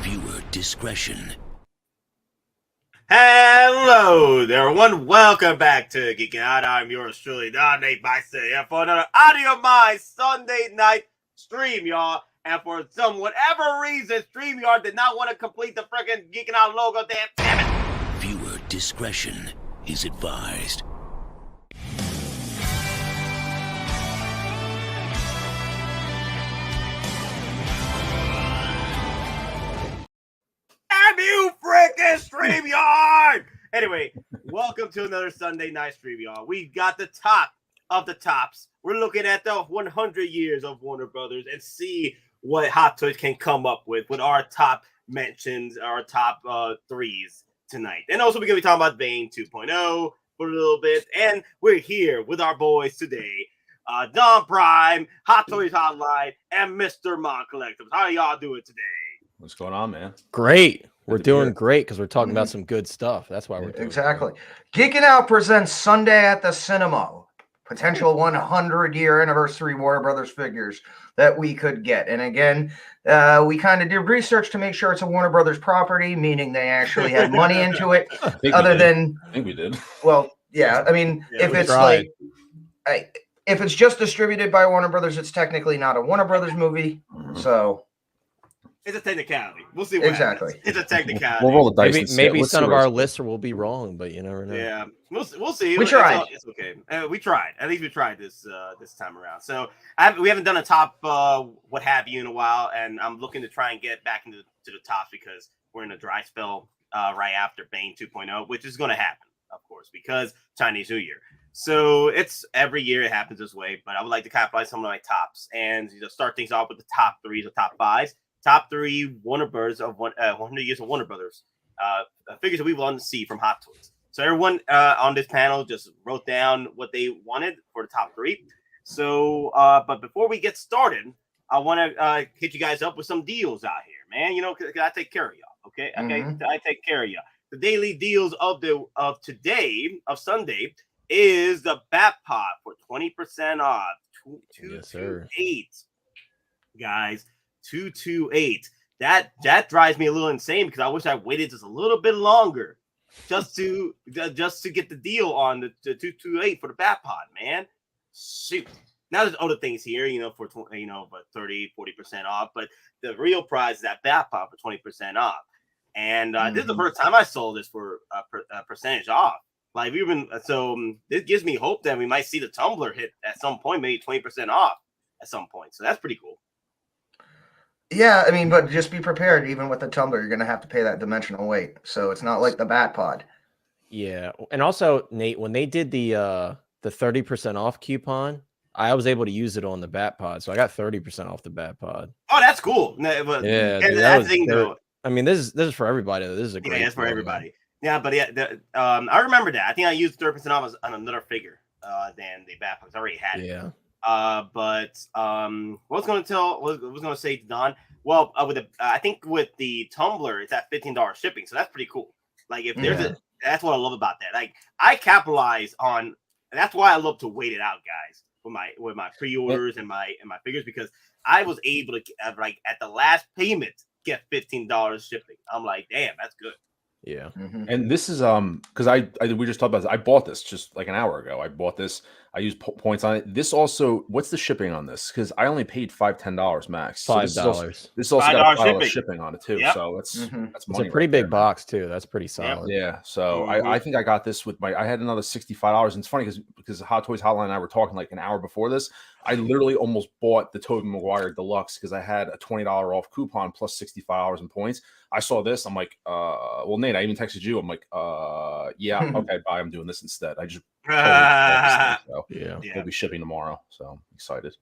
Viewer discretion. Hello there, everyone. Welcome back to Geekin Out. I'm yours truly, Don Nate by City, for another Out of Your Mind Sunday night stream, y'all. And for some whatever reason, StreamYard did not want to complete the freaking Geekin Out logo. Damn it! Viewer discretion is advised. Damn you, freaking StreamYard! Anyway, welcome to another Sunday night stream, y'all. We got the top of the tops. We're looking at the 100 years of Warner Brothers and see what Hottoys can come up with our top mentions, our top threes tonight. And also, we're going to be talking about Bane 2.0 for a little bit. And we're here with our boys today, DonPrime, Hottoys Hotline, and Mr. Hot Collectibles. How are y'all doing today? What's going on, man? Great. We're doing great because we're talking about some good stuff. That's why we're doing exactly. Geekin Out presents Sunday at the Cinema, potential 100-year anniversary Warner Brothers figures that we could get. And again, we kind of did research to make sure it's a Warner Brothers property, meaning they actually had money into it. I think we did. Well, yeah. I mean, if it's tried. if it's just distributed by Warner Brothers, it's technically not a Warner Brothers movie. So. It's a technicality. We'll see what exactly. happens. It's a technicality. We'll roll the dice. Maybe some of our lists will be wrong, but you never know. Yeah, we'll see. We tried. It's okay. We tried. At least we tried this time around. So we haven't done a top what have you in a while, and I'm looking to try and get back into the tops because we're in a dry spell right after Bane 2.0, which is going to happen, of course, because Chinese New Year. So it's every year it happens this way. But I would like to capitalize some of my tops and start things off with the top threes or top fives. Top three Warner Brothers of 100 years of Warner Brothers figures that we want to see from Hottoys. So everyone on this panel just wrote down what they wanted for the top three. So, but before we get started, I want to hit you guys up with some deals out here, man. You know, cause I take care of y'all. Okay, I take care of y'all. The daily deals of today of Sunday is the Bat Pod for 20% off. 228, guys. 228. That drives me a little insane because I wish I waited just a little bit longer just to get the deal on the 228 for the Bat Pod, man. Shoot. Now there's other things here, for 30, 40% off, but the real prize is that Bat Pod for 20% off. And this is the first time I sold this for a percentage off. Like this gives me hope that we might see the tumbler hit at some point, maybe 20% off at some point. So that's pretty cool. Yeah, I mean, but just be prepared. Even with the tumbler, you're going to have to pay that dimensional weight. So it's not like the Bat Pod. Yeah, and also Nate, when they did the 30% off coupon, I was able to use it on the Bat Pod, so I got 30% off the Bat Pod. Oh, that's cool. Yeah, I mean, this is for everybody. This is a great. Yeah, it's for everybody. Man. Yeah, but yeah, I remember that. I think I used 30% off on another figure than the Bat Pod. I already had it. Yeah. What was going to say to Don? Well, I think with the tumbler, it's at $15 shipping, so that's pretty cool. Like if there's that's what I love about that. Like I capitalize on, and that's why I love to wait it out, guys, with my pre-orders and my figures, because I was able to like at the last payment get $15 shipping. I'm like, damn, that's good. Yeah. And this is because we just talked about this. I bought this just like an hour ago. I bought this. I used points on it. This also, what's the shipping on this? Because I only paid $10 max. So $5. This also got $5 shipping on it too. Yep. So that's it's a pretty big box too. That's pretty solid. Yeah. So I think I got this with I had another $65. And it's funny because Hottoys Hotline and I were talking like an hour before this. I literally almost bought the Tobey Maguire Deluxe because I had a $20 off coupon plus $65 in points. I saw this. I'm like, well, Nate, I even texted you. I'm like, yeah, okay, bye. I'm doing this instead. I just so we'll be shipping tomorrow. So I'm excited.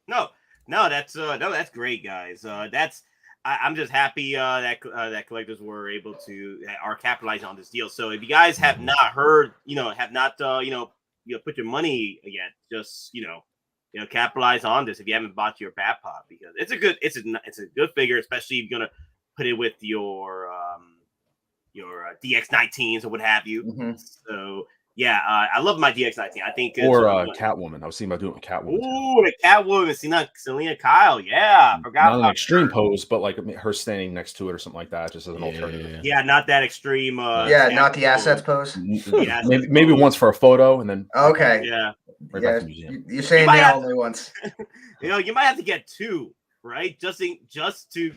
No, that's great, guys. I'm just happy that collectors were able to are capitalizing on this deal. So if you guys have not heard, have not put your money yet, just capitalize on this if you haven't bought your Bat Pod, because it's a good figure, especially if you're gonna put it with your DX19s or what have you. So Yeah, I love my DX19. I think Or Catwoman. I was thinking about doing it with Catwoman. Ooh, the Catwoman, Selena Kyle. Yeah, I forgot Not an about extreme her. pose, but like her standing next to it or something like that, just as an alternative. Yeah, not that extreme. Yeah, not the assets pose. Yeah, maybe once for a photo and then Okay. Yeah. right back to the museum. You're saying they only once. You might have to get two, right? Just to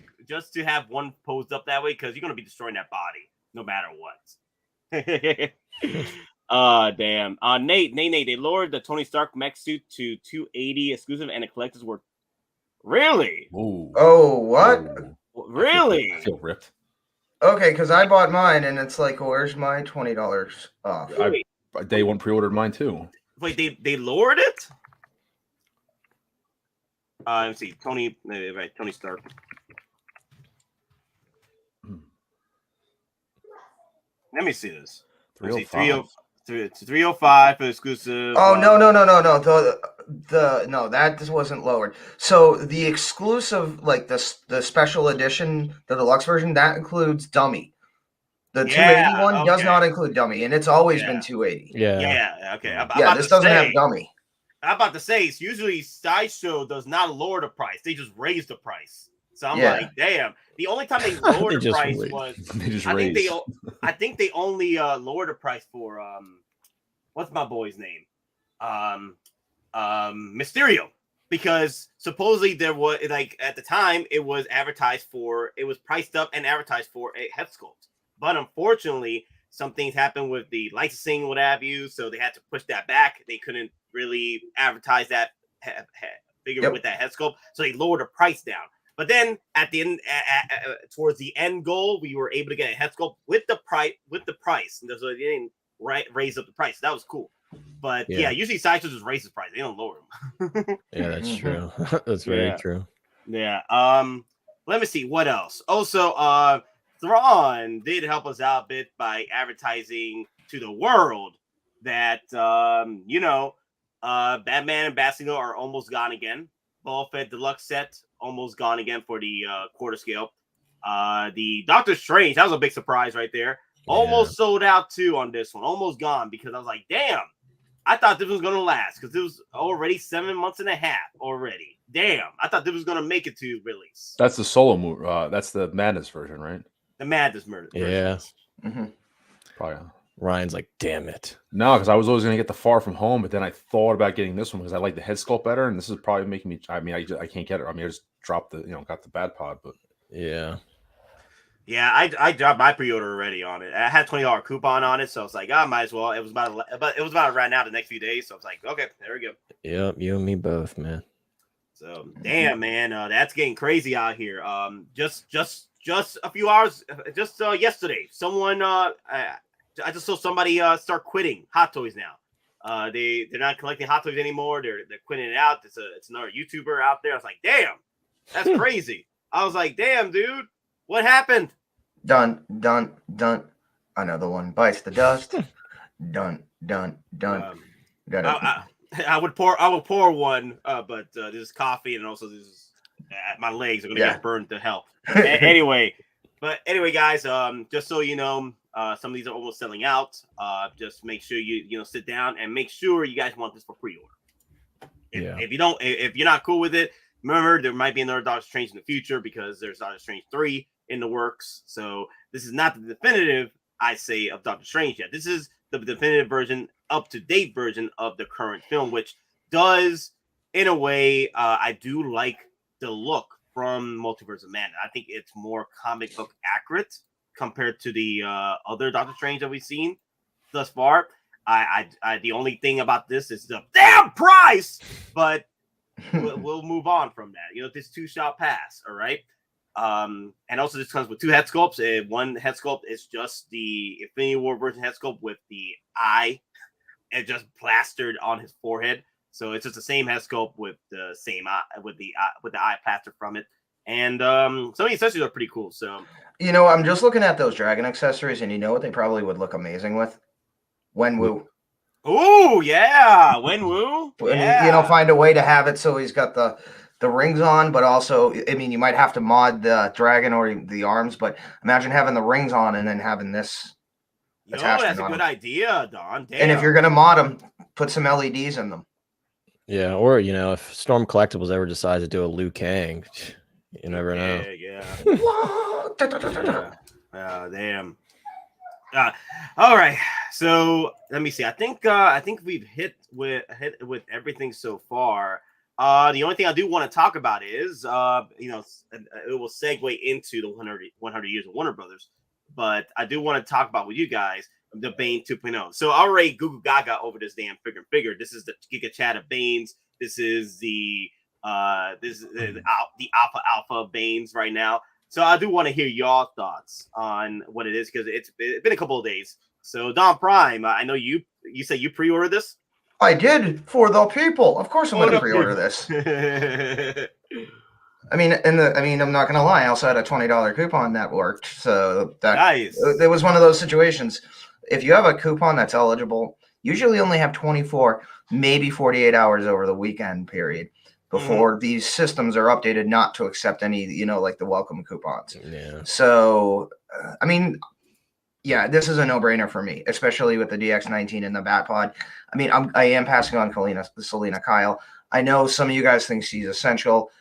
have one posed up that way, because you're gonna be destroying that body no matter what. Damn. Nate, they lowered the Tony Stark mech suit to 280 exclusive, and the collectors were really. Ooh. Oh, what? Ooh. Really? I feel ripped. Okay, because I bought mine, and it's like, where's my $20 off? I day one pre-ordered mine too. Wait, they lowered it? Let's see, Tony Stark. Let me see this. 305. 305 for exclusive. Oh no. No, that just wasn't lowered. So the exclusive, like the special edition, the deluxe version, that includes dummy. The 281 does not include dummy, and it's always been 280. Yeah. Okay. This doesn't have dummy. I'm about to say, it's usually Sideshow does not lower the price; they just raise the price. So I'm like, damn. The only time they lowered the price was I think they only lowered the price for what's my boy's name? Mysterio. Because supposedly there was, like, at the time it was priced up and advertised for a head sculpt. But unfortunately, some things happened with the licensing, what have you, so they had to push that back. They couldn't really advertise that figure with that head sculpt, so they lowered the price down. But then at the end, towards the end goal, we were able to get a head sculpt with the price, and so they didn't raise up the price. That was cool. But usually Sideshow just raises price; they don't lower them. Yeah, that's true. That's very true. Yeah. Let me see what else. Also, Thrawn did help us out a bit by advertising to the world that Batman and Batgirl are almost gone again. Boba Fett deluxe set almost gone again for the quarter scale. The Doctor Strange, that was a big surprise right there. Almost sold out too on this one. Almost gone, because I was like, damn, I thought this was gonna last, because it was already 7 months and a half already. Damn, I thought this was gonna make it to release. That's the solo movie. That's the Madness version, right? The Madness version. Yeah. Probably. Ryan's like, damn it. No, because I was always going to get the Far From Home, but then I thought about getting this one because I like the head sculpt better, and this is probably making me. I mean, I can't get it. I mean, I just dropped the, got the bad pod, but yeah. I dropped my pre-order already on it. I had $20 coupon on it, so I was like, I might as well. It was about to run out the next few days, so I was like, okay, there we go. Yep, you and me both, man. So damn, man, that's getting crazy out here. Just a few hours, yesterday, someone I just saw somebody start quitting Hottoys now. They're not collecting Hottoys anymore. They're quitting it out. It's another YouTuber out there. I was like, damn, that's crazy. I was like, damn, dude, what happened? Dun. Another one bites the dust. Dun. I would pour one, but this is coffee, and also this is my legs are gonna get burned to hell. Anyway, guys, just so you know, some of these are almost selling out. Just make sure you sit down and make sure you guys want this for pre-order. If you're not cool with it, remember there might be another Doctor Strange in the future, because there's Doctor Strange 3 in the works. So this is not the definitive, I say, of Doctor Strange yet. This is the definitive version, up-to-date version of the current film, which does, in a way, I do like the look from Multiverse of Madness. I think it's more comic book accurate compared to the other Doctor Strange that we've seen thus far. I the only thing about this is the damn price, but we'll move on from that. This too shall pass. All right. And also this comes with two head sculpts. One head sculpt is just the Infinity War version head sculpt with the eye and just plastered on his forehead. So it's just the same head sculpt with the same eye, with the eye plastered from it. And some of the accessories are pretty cool. So I'm just looking at those dragon accessories, and you know what they probably would look amazing with? Wenwu. Oh yeah, Wenwu. Yeah. Find a way to have it so he's got the rings on, but also, I mean, you might have to mod the dragon or the arms, but imagine having the rings on and then having this Yo, attachment that's a on good them. idea, Don. Damn. And if you're gonna mod them, put some LEDs in them. Yeah, or if Storm Collectibles ever decides to do a Liu Kang, you never know. Yeah. What? Yeah. Damn. All right. So let me see. I think we've hit with everything so far. The only thing I do want to talk about is it will segue into the 100 years of Warner Brothers, but I do want to talk about with you guys the Bane 2.0. So already Google Gaga over this damn figure. This is the Giga Chat of Banes. This is the alpha Banes right now. So I do want to hear your thoughts on what it is, because it's been a couple of days. So DonPrime, I know you said you pre-ordered this. I did, for the people. Of course I'm going to pre-order this. I mean, I'm not going to lie. I also had a $20 coupon that worked. So that nice. It was one of those situations. If you have a coupon that's eligible, usually only have 24, maybe 48 hours over the weekend period before these systems are updated not to accept any, like the welcome coupons. Yeah. So, this is a no-brainer for me, especially with the DX19 and the Batpod. I mean, I am passing on Selena Kyle. I know some of you guys think she's essential.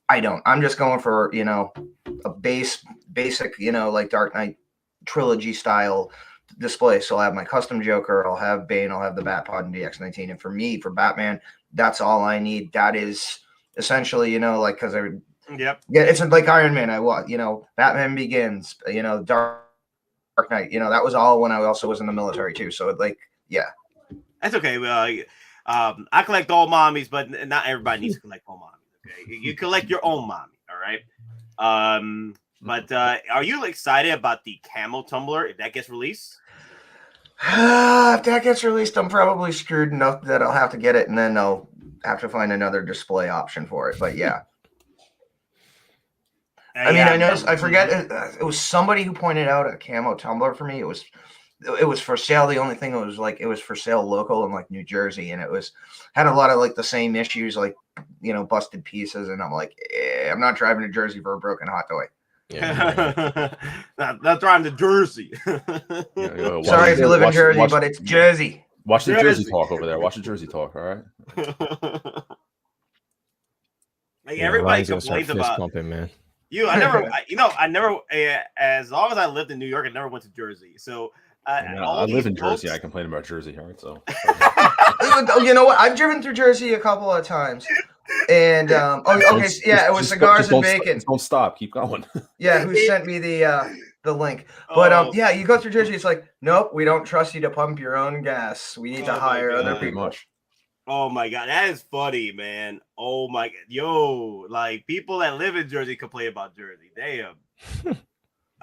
I don't. I'm just going for, a basic, like Dark Knight trilogy style display. So I'll have my custom Joker, I'll have Bane, I'll have the Batpod and DX19. And for me, for Batman, that's all I need. That is essentially, because it's like Iron Man. Batman Begins, Dark Knight, that was all when I also was in the military too. So that's okay. I collect all mommies, but not everybody needs to collect all mommies. Okay, you collect your own mommy. All right. But are you excited about the camo tumbler if that gets released? If that gets released, I'm probably screwed enough that I'll have to get it, and then I'll have to find another display option for it. But yeah. I mean, I noticed. I forget. It was somebody who pointed out a camo tumbler for me. It was for sale. The only thing it was for sale local in like New Jersey, and had a lot of like the same issues, like busted pieces. And I'm like, I'm not driving to Jersey for a broken hot toy. Yeah, not driving to Jersey. Sorry if you live in Jersey, but it's Jersey. Watch the Jersey talk over there. Watch the Jersey talk. All right. Like everybody complains about pumping, man. I never. As long as I lived in New York, I never went to Jersey. So I live in Jersey. I complain about Jersey, all right? So you know what? I've driven through Jersey a couple of times, and it was cigars and bacon. Don't stop. Keep going. Yeah, who sent me the link? But you go through Jersey. It's like, nope, we don't trust you to pump your own gas. We need to hire other people. Much. Oh my god, that is funny, man. Oh my god, like people that live in Jersey complain about Jersey. Damn.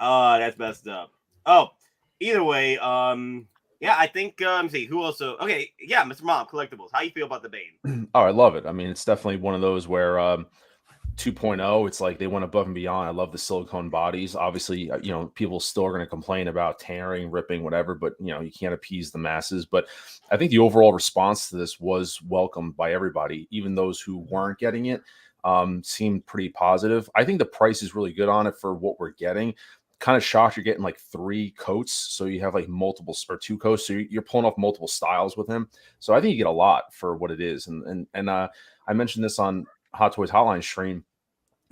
Oh, that's messed up. Oh, either way, I think let me see who also. Okay, yeah, Mr. Mom Collectibles. How you feel about the Bane? Oh, I love it. I mean, it's definitely one of those where 2.0, it's like they went above and beyond. I love the silicone bodies. Obviously, people still are going to complain about tearing, ripping, whatever, but you can't appease the masses. But I think the overall response to this was welcomed by everybody, even those who weren't getting it. Seemed pretty positive. I think the price is really good on it for what we're getting. Kind of shocked you're getting like 3 coats, so you have like multiple or 2 coats, so you're pulling off multiple styles with him. So I think you get a lot for what it is. And I mentioned this on Hot Toys Hotline stream.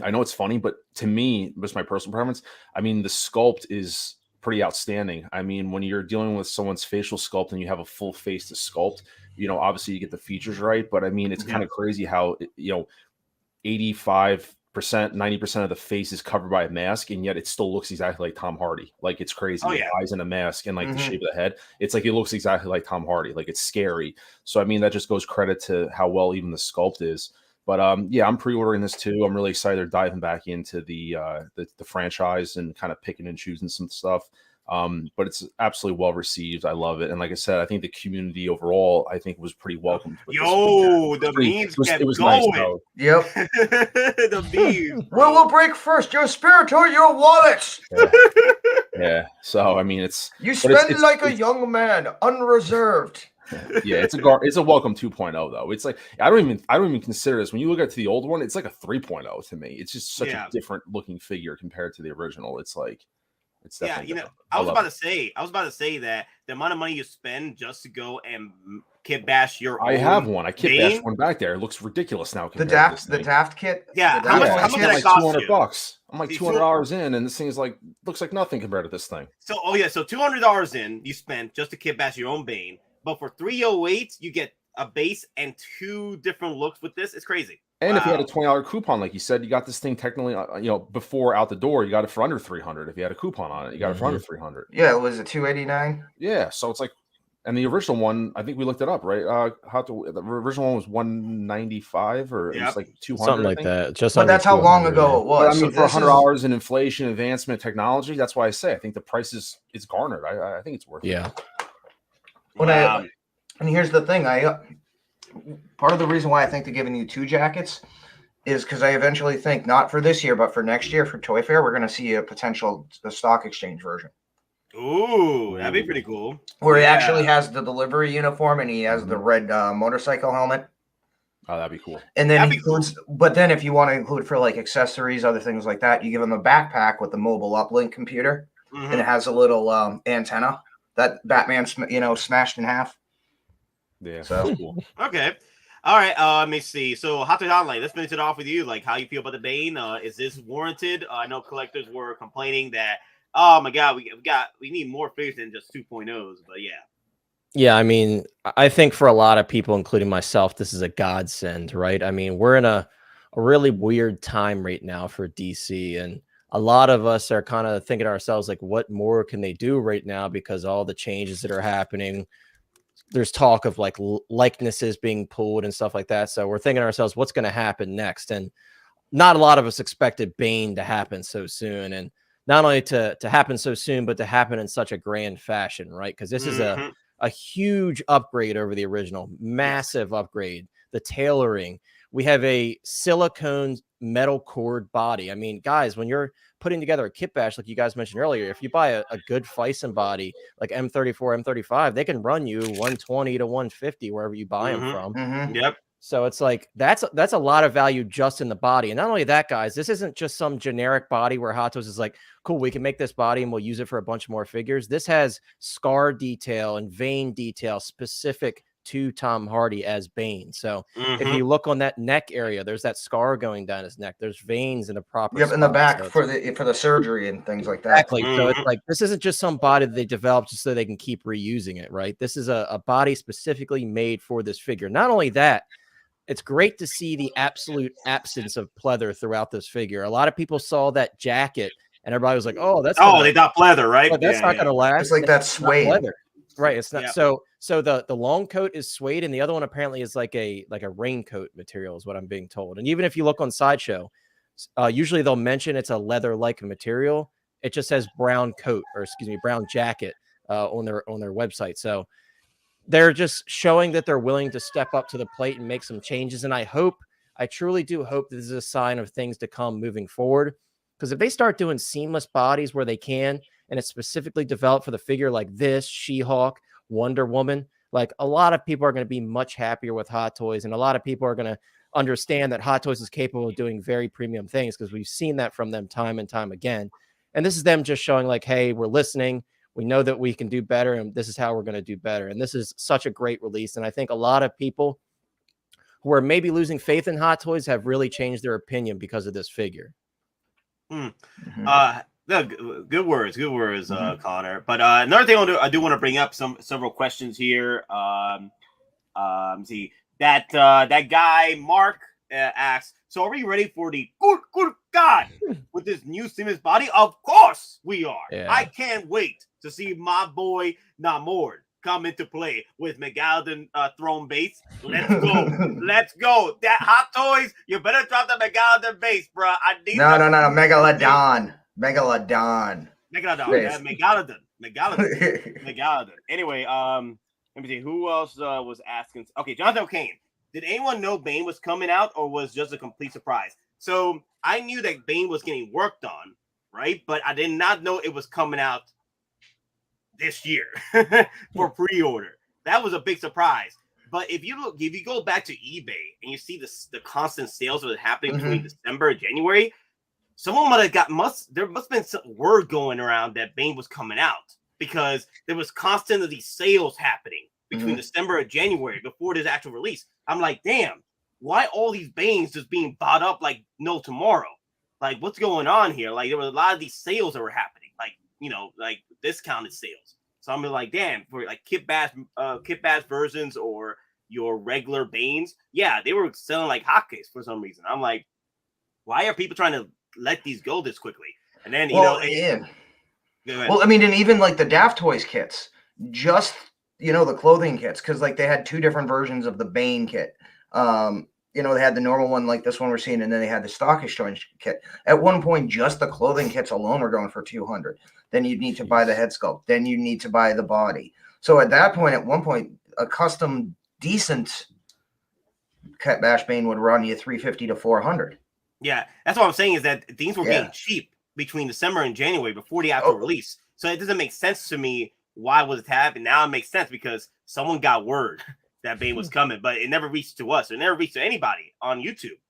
I know it's funny, but to me, just my personal preference, I mean, the sculpt is pretty outstanding. I mean, when you're dealing with someone's facial sculpt and you have a full face to sculpt, obviously you get the features right. But I mean, it's kind of crazy how 85%, 90% of the face is covered by a mask, and yet it still looks exactly like Tom Hardy. Like, it's crazy. The eyes in a mask and like the shape of the head. It's like it looks exactly like Tom Hardy. Like, it's scary. So I mean, that just goes credit to how well even the sculpt is. But I'm pre-ordering this too. I'm really excited they're diving back into the franchise and kind of picking and choosing some stuff. But it's absolutely well received. I love it. And like I said, I think the community overall, was pretty welcomed. The memes kept going. Nice, yep. The memes. We'll break first. Your spirit or your wallet. Yeah. So I mean, it's like a young man, unreserved. Yeah, it's a welcome 2.0 though. It's like I don't even consider this. When you look at the old one, it's like a 3.0 to me. It's just such a different looking figure compared to the original. It's like It's Yeah, definitely you know, different. I was love about it. to say, that the amount of money you spend just to go and kit bash your I own have one. I kit bashed Bane. one back there. It looks ridiculous now The compared to this the thing. Daft kit. Yeah, the how Daft much Boy did kit? that like cost you? $200. I'm like See, $200 in, and this thing is like looks like nothing compared to this thing. So, oh yeah, so $200 in you spent just to kit bash your own Bane, but for 308 you get a base and 2 different looks with this. It's crazy. And if you had a Wow. $20 coupon, like you said, you got this thing technically, before out the door, you got it for under 300. If you had a coupon on it, you got it for under 300. Yeah, it was a 289. Yeah, so it's like, and the original one, I think we looked it up, right? The original one was 195, or it Yep. was like 200, Something I like think. that. Just But under that's how long 200, ago yeah. it was. But I So mean, for this is- $100 in inflation, advancement, technology, that's why I say I think the price is garnered. I think it's worth it. Yeah. Wow. And here's the thing, part of the reason why I think they're giving you 2 jackets is because I eventually think, not for this year, but for next year for Toy Fair, we're going to see a potential stock exchange version Ooh, that'd be pretty cool. where he Yeah. actually has the delivery uniform and he has the red motorcycle helmet. Oh, that'd be cool. And then That'd he be cool. includes, but then if you want to include for like accessories, other things like that, you give him a backpack with the mobile uplink computer, and it has a little antenna that Batman, smashed in half. Yeah, So- that's cool. Okay. All right. Let me see. So, Hottoys Online, let's finish it off with you. Like, how you feel about the Bane? Is this warranted? I know collectors were complaining that, oh my God, we need more figures than just 2.0s. But yeah. Yeah, I mean, I think for a lot of people, including myself, this is a godsend, right? I mean, we're in a really weird time right now for DC, and a lot of us are kind of thinking to ourselves, like, what more can they do right now? Because all the changes that are happening, there's talk of like likenesses being pulled and stuff like that. So we're thinking to ourselves, what's going to happen next? And not a lot of us expected Bane to happen so soon, and not only to happen so soon, but to happen in such a grand fashion, right? Because this is a huge upgrade over the original, massive upgrade. The tailoring, we have a silicone metal cord body. I mean, guys, when you're putting together a kit bash, like you guys mentioned earlier, if you buy a good Fison body like M34, M35, they can run you 120 to 150 wherever you buy them from. Yep. So it's like that's a lot of value just in the body. And not only that, guys, this isn't just some generic body where Hottoys is like, cool, we can make this body and we'll use it for a bunch more figures. This has scar detail and vein detail specific to Tom Hardy as Bane. So if you look on that neck area, there's that scar going down his neck. There's veins in the proper Yep, in the spot. back So for the surgery and things like that. exactly. So it's like, this isn't just some body that they developed just so they can keep reusing it, right? This is a body specifically made for this figure. Not only that, it's great to see the absolute absence of pleather throughout this figure. A lot of people saw that jacket and everybody was like, oh, that's they got pleather, right? but that's not going to last. It's like that It's not suede. leather. Right. It's not. Yeah. So the long coat is suede, and the other one apparently is like a raincoat material, is what I'm being told. And even if you look on Sideshow, usually they'll mention it's a leather-like material. It just says brown coat, or excuse me, brown jacket on their website. So they're just showing that they're willing to step up to the plate and make some changes. And I truly do hope this is a sign of things to come moving forward. Because if they start doing seamless bodies where they can, and it's specifically developed for the figure like this, She-Hulk, Wonder Woman, like a lot of people are going to be much happier with Hottoys, and a lot of people are going to understand that Hottoys is capable of doing very premium things, because we've seen that from them time and time again. And this is them just showing like, hey, we're listening. We know that we can do better, and this is how we're going to do better. And this is such a great release. And I think a lot of people who are maybe losing faith in Hottoys have really changed their opinion because of this figure. Good words, Connor. But another thing I do want to bring up several questions here. See that guy Mark asks, so are we ready for the good God with this new Simmons body? Of course we are. Yeah. I can't wait to see my boy Namor come into play with Megalodon throne base. Let's go. Let's go. That Hottoys, you better drop the Megalodon base, bro. I need No, Megalodon. Megalodon. Yes. Yeah, Megalodon. Anyway, let me see who else was asking. Okay, Jonathan O'Kane. Did anyone know Bane was coming out, or was just a complete surprise? So I knew that Bane was getting worked on, right? But I did not know it was coming out this year for pre-order. That was a big surprise. But if you go back to eBay and you see the constant sales that are happening between December and January, someone there must have been some word going around that Bane was coming out, because there was constantly these sales happening between December and January before this actual release. I'm like, damn, why all these Banes just being bought up like no tomorrow? Like, what's going on here? Like, there were a lot of these sales that were happening, like, you know, like discounted sales. So I'm like, damn, for like Kit Bash versions or your regular Banes, yeah, they were selling like hotcakes for some reason. I'm like, why are people trying to let these go this quickly? And then, Well, I mean, and even like the Daft Toys kits, just, you know, the clothing kits, because like they had 2 different versions of the Bane kit. You know, they had the normal one like this one we're seeing, and then they had the Stock Exchange kit. At one point, just the clothing kits alone were going for $200. Then you'd need to buy the head sculpt. Then you need to buy the body. So at that point, at one point, a custom decent Kit Bash Bane would run you $350 to $400. Yeah, that's what I'm saying, is that things were getting cheap between December and January before the actual release. So it doesn't make sense to me. Why was it happening? Now it makes sense because someone got word that Bane was coming, but it never reached to us. It never reached to anybody on YouTube,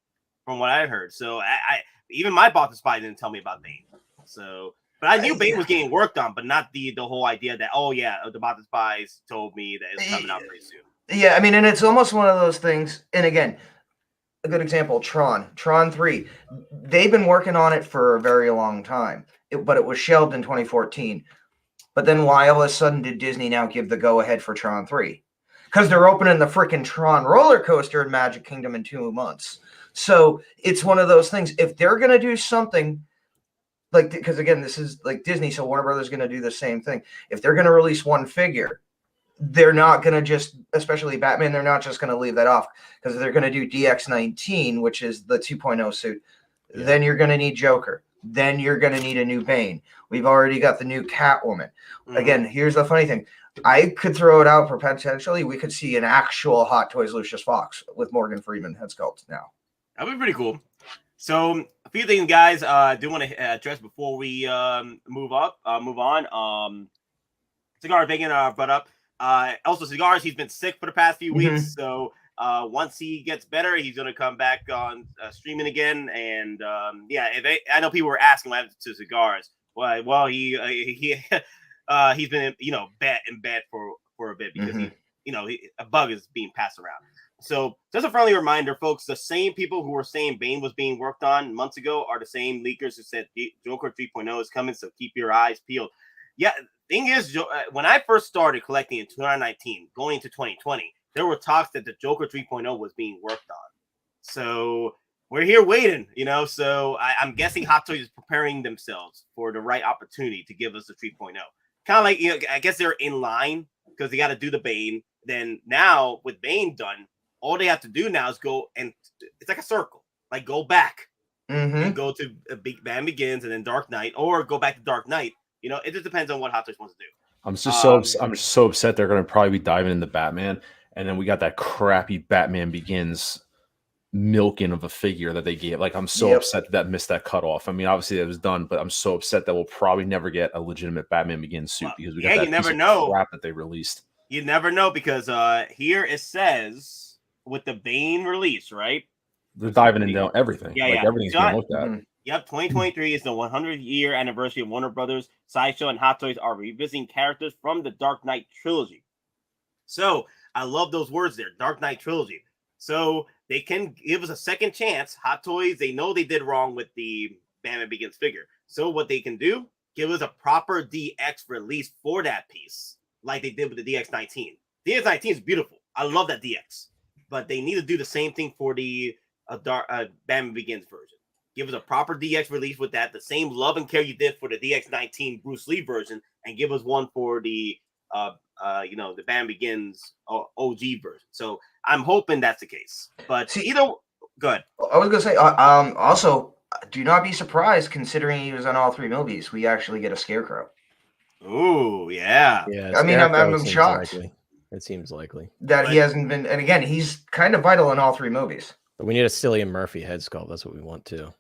from what I heard. So I even my boss Spider didn't tell me about Bane. So, but I knew Bane was getting worked on, but not the whole idea that, oh yeah, the Bot Spies told me that it's coming out pretty soon. Yeah, I mean, and it's almost one of those things. And again, a good example, Tron 3. They've been working on it for a very long time, but it was shelved in 2014. But then why all of a sudden did Disney now give the go-ahead for Tron 3? Because they're opening the freaking Tron roller coaster in Magic Kingdom in 2 months. So it's one of those things. If they're going to do something, like, because again, this is like Disney, so Warner Brothers is going to do the same thing. If they're going to release one figure, they're not going to just, especially Batman, they're not just going to leave that off, because they're going to do DX19, which is the 2.0 suit. Yeah. Then you're going to need Joker. Then you're going to need a new Bane. We've already got the new Catwoman. Again, here's the funny thing. I could throw it out for potentially we could see an actual Hot Toys Lucius Fox with Morgan Freeman head sculpt now. That'd be pretty cool. So a few things, guys, I do want to address before we move on. Cigar Bacon brought up. Also, Cigars, he's been sick for the past few weeks. So once he gets better, he's going to come back on streaming again. And I know people were asking what happened to Cigars. Well, he's been, bad for a bit because a bug is being passed around. So just a friendly reminder, folks, the same people who were saying Bane was being worked on months ago are the same leakers who said Joker 3.0 is coming. So keep your eyes peeled. Yeah. Thing is, when I first started collecting in 2019, going into 2020, there were talks that the Joker 3.0 was being worked on. So we're here waiting, So I'm guessing Hot Toys is preparing themselves for the right opportunity to give us the 3.0. Kind of like, I guess they're in line because they got to do the Bane. Then now with Bane done, all they have to do now is go, and it's like a circle, like go back and go to Big Bang Begins and then Dark Knight, or go back to Dark Knight. It just depends on what Hot Toys wants to do. I'm just so upset they're going to probably be diving into Batman, and then we got that crappy Batman Begins milking of a figure that they gave. Like, I'm so upset that missed that cutoff. I mean, obviously it was done, but I'm so upset that we'll probably never get a legitimate Batman Begins suit because we got that you never know crap that they released. You never know because here it says with the Bane release, right? They're diving into everything. Everything's being looked at. Yep, 2023 is the 100-year anniversary of Warner Brothers. Sideshow and Hot Toys are revisiting characters from the Dark Knight trilogy. So I love those words there, Dark Knight trilogy. So they can give us a second chance. Hot Toys, they know they did wrong with the Batman Begins figure. So what they can do, give us a proper DX release for that piece, like they did with the DX19. DX19 is beautiful. I love that DX. But they need to do the same thing for the Batman Begins version. Give us a proper DX release with that, the same love and care you did for the DX19 Bruce Lee version, and give us one for the the Batman Begins OG version. So I'm hoping that's the case. But go ahead. I was gonna say also, do not be surprised considering he was on all 3 movies. We actually get a Scarecrow. Ooh, yeah. I mean, I'm shocked. It seems likely that he hasn't been, and again, he's kind of vital in all 3 movies. But we need a Cillian Murphy head sculpt. That's what we want too.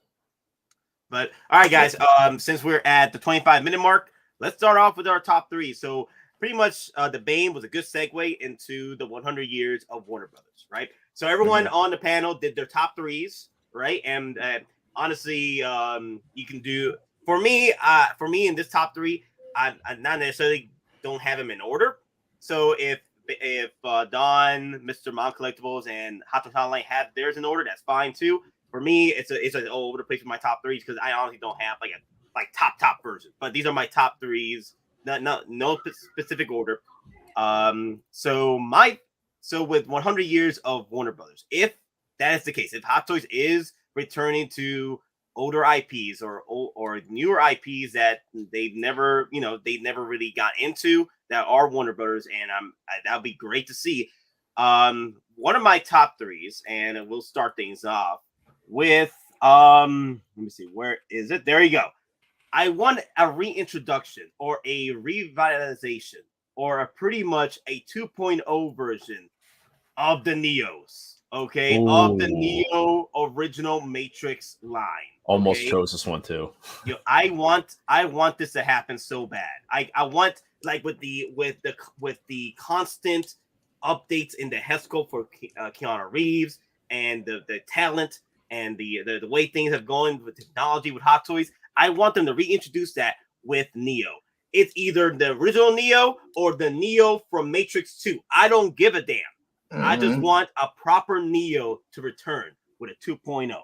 But all right, guys, since we're at the 25-minute mark, let's start off with our top 3. So pretty much the Bane was a good segue into the 100 years of Warner Brothers, right? So everyone on the panel did their top 3s, right? And honestly, you can do for me in this top 3. I not necessarily don't have them in order. So if Don, Mr. Mom Collectibles, and Hottoys Hotline have theirs in order, that's fine too. For me, it's all over the place with my top 3s because I honestly don't have like top version. But these are my top 3s. No specific order. So with 100 years of Warner Brothers, if that is the case, if Hot Toys is returning to older IPs or newer IPs that they've never really got into that are Warner Brothers, and that would be great to see. One of my top 3s, and we'll start things off with let me see, where is it? There you go. I want a reintroduction or a revitalization or a pretty much a 2.0 version of the Neos. Okay, of the Neo original Matrix line. Almost chose this one too. I want this to happen so bad. I want, like, with the constant updates in the Hesco for Keanu Reeves and the talent and the way things have gone with technology with Hot Toys. I want them to reintroduce that with Neo. It's either the original Neo or the Neo from Matrix 2. I don't give a damn. I just want a proper Neo to return with a 2.0.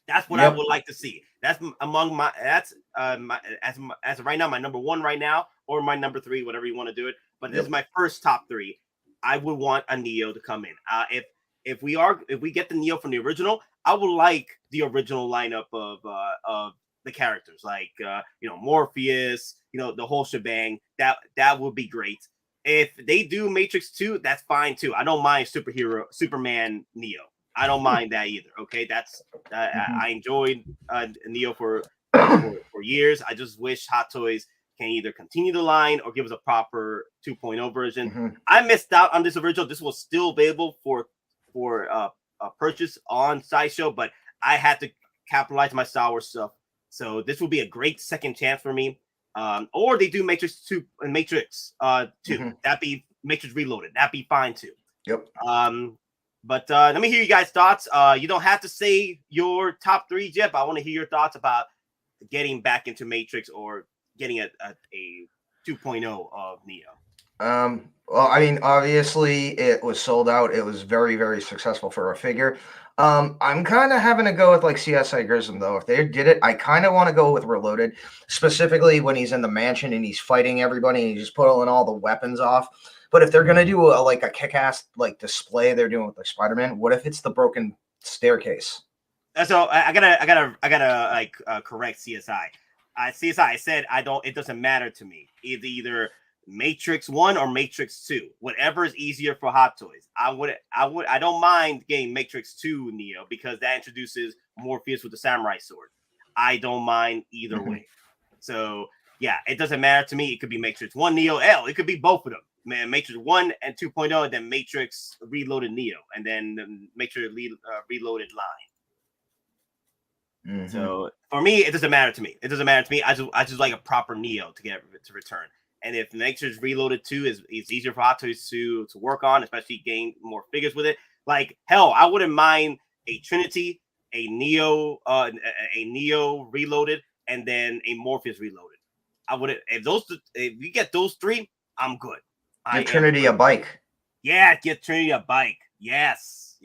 That's what I would like to see. That's among my as of right now, my number 1 right now, or my number 3, whatever you want to do it. But this is my first top 3. I would want a Neo to come in. If we get the Neo from the original, I would like the original lineup of the characters, like Morpheus, the whole shebang. That would be great. If they do Matrix 2, that's fine too. I don't mind Superman Neo. I don't mind that either. Okay, that's I enjoyed Neo for years. I just wish Hot Toys can either continue the line or give us a proper 2.0 version. I missed out on this original. This was still available for purchase on Sideshow, but I had to capitalize my Star Wars stuff. So this will be a great second chance for me. Or they do Matrix 2 and Matrix 2. That'd be Matrix Reloaded. That'd be fine too. Yep. But let me hear you guys' thoughts. You don't have to say your top 3 yet, but I want to hear your thoughts about getting back into Matrix or getting a 2.0 of Neo. Well, I mean, obviously it was sold out. It was very, very successful for a figure. I'm kind of having to go with like CSI Grissom though. If they did it, I kind of want to go with Reloaded, specifically when he's in the mansion and he's fighting everybody and he's just pulling all the weapons off. But if they're gonna do a kick-ass like display they're doing with like Spider-Man, what if it's the broken staircase? So I gotta correct CSI. CSI, I said it doesn't matter to me. Either Matrix 1 or Matrix 2, whatever is easier for Hot Toys. I don't mind getting Matrix 2 Neo because that introduces Morpheus with the samurai sword. I don't mind either way. So yeah, it doesn't matter to me. It could be Matrix 1 Neo L. It could be both of them. Man, Matrix 1 and 2.0, and then Matrix Reloaded Neo, and then Matrix Reloaded line. So for me, it doesn't matter to me. It doesn't matter to me. I just like a proper Neo to return. And if Matrix Reloaded 2 is easier for Hot Toys to work on, especially gain more figures with it, like hell, I wouldn't mind a Trinity, a Neo Reloaded, and then a Morpheus Reloaded. I would if we get those 3, I'm good. Get Trinity a bike. Yeah, get Trinity a bike. Yes.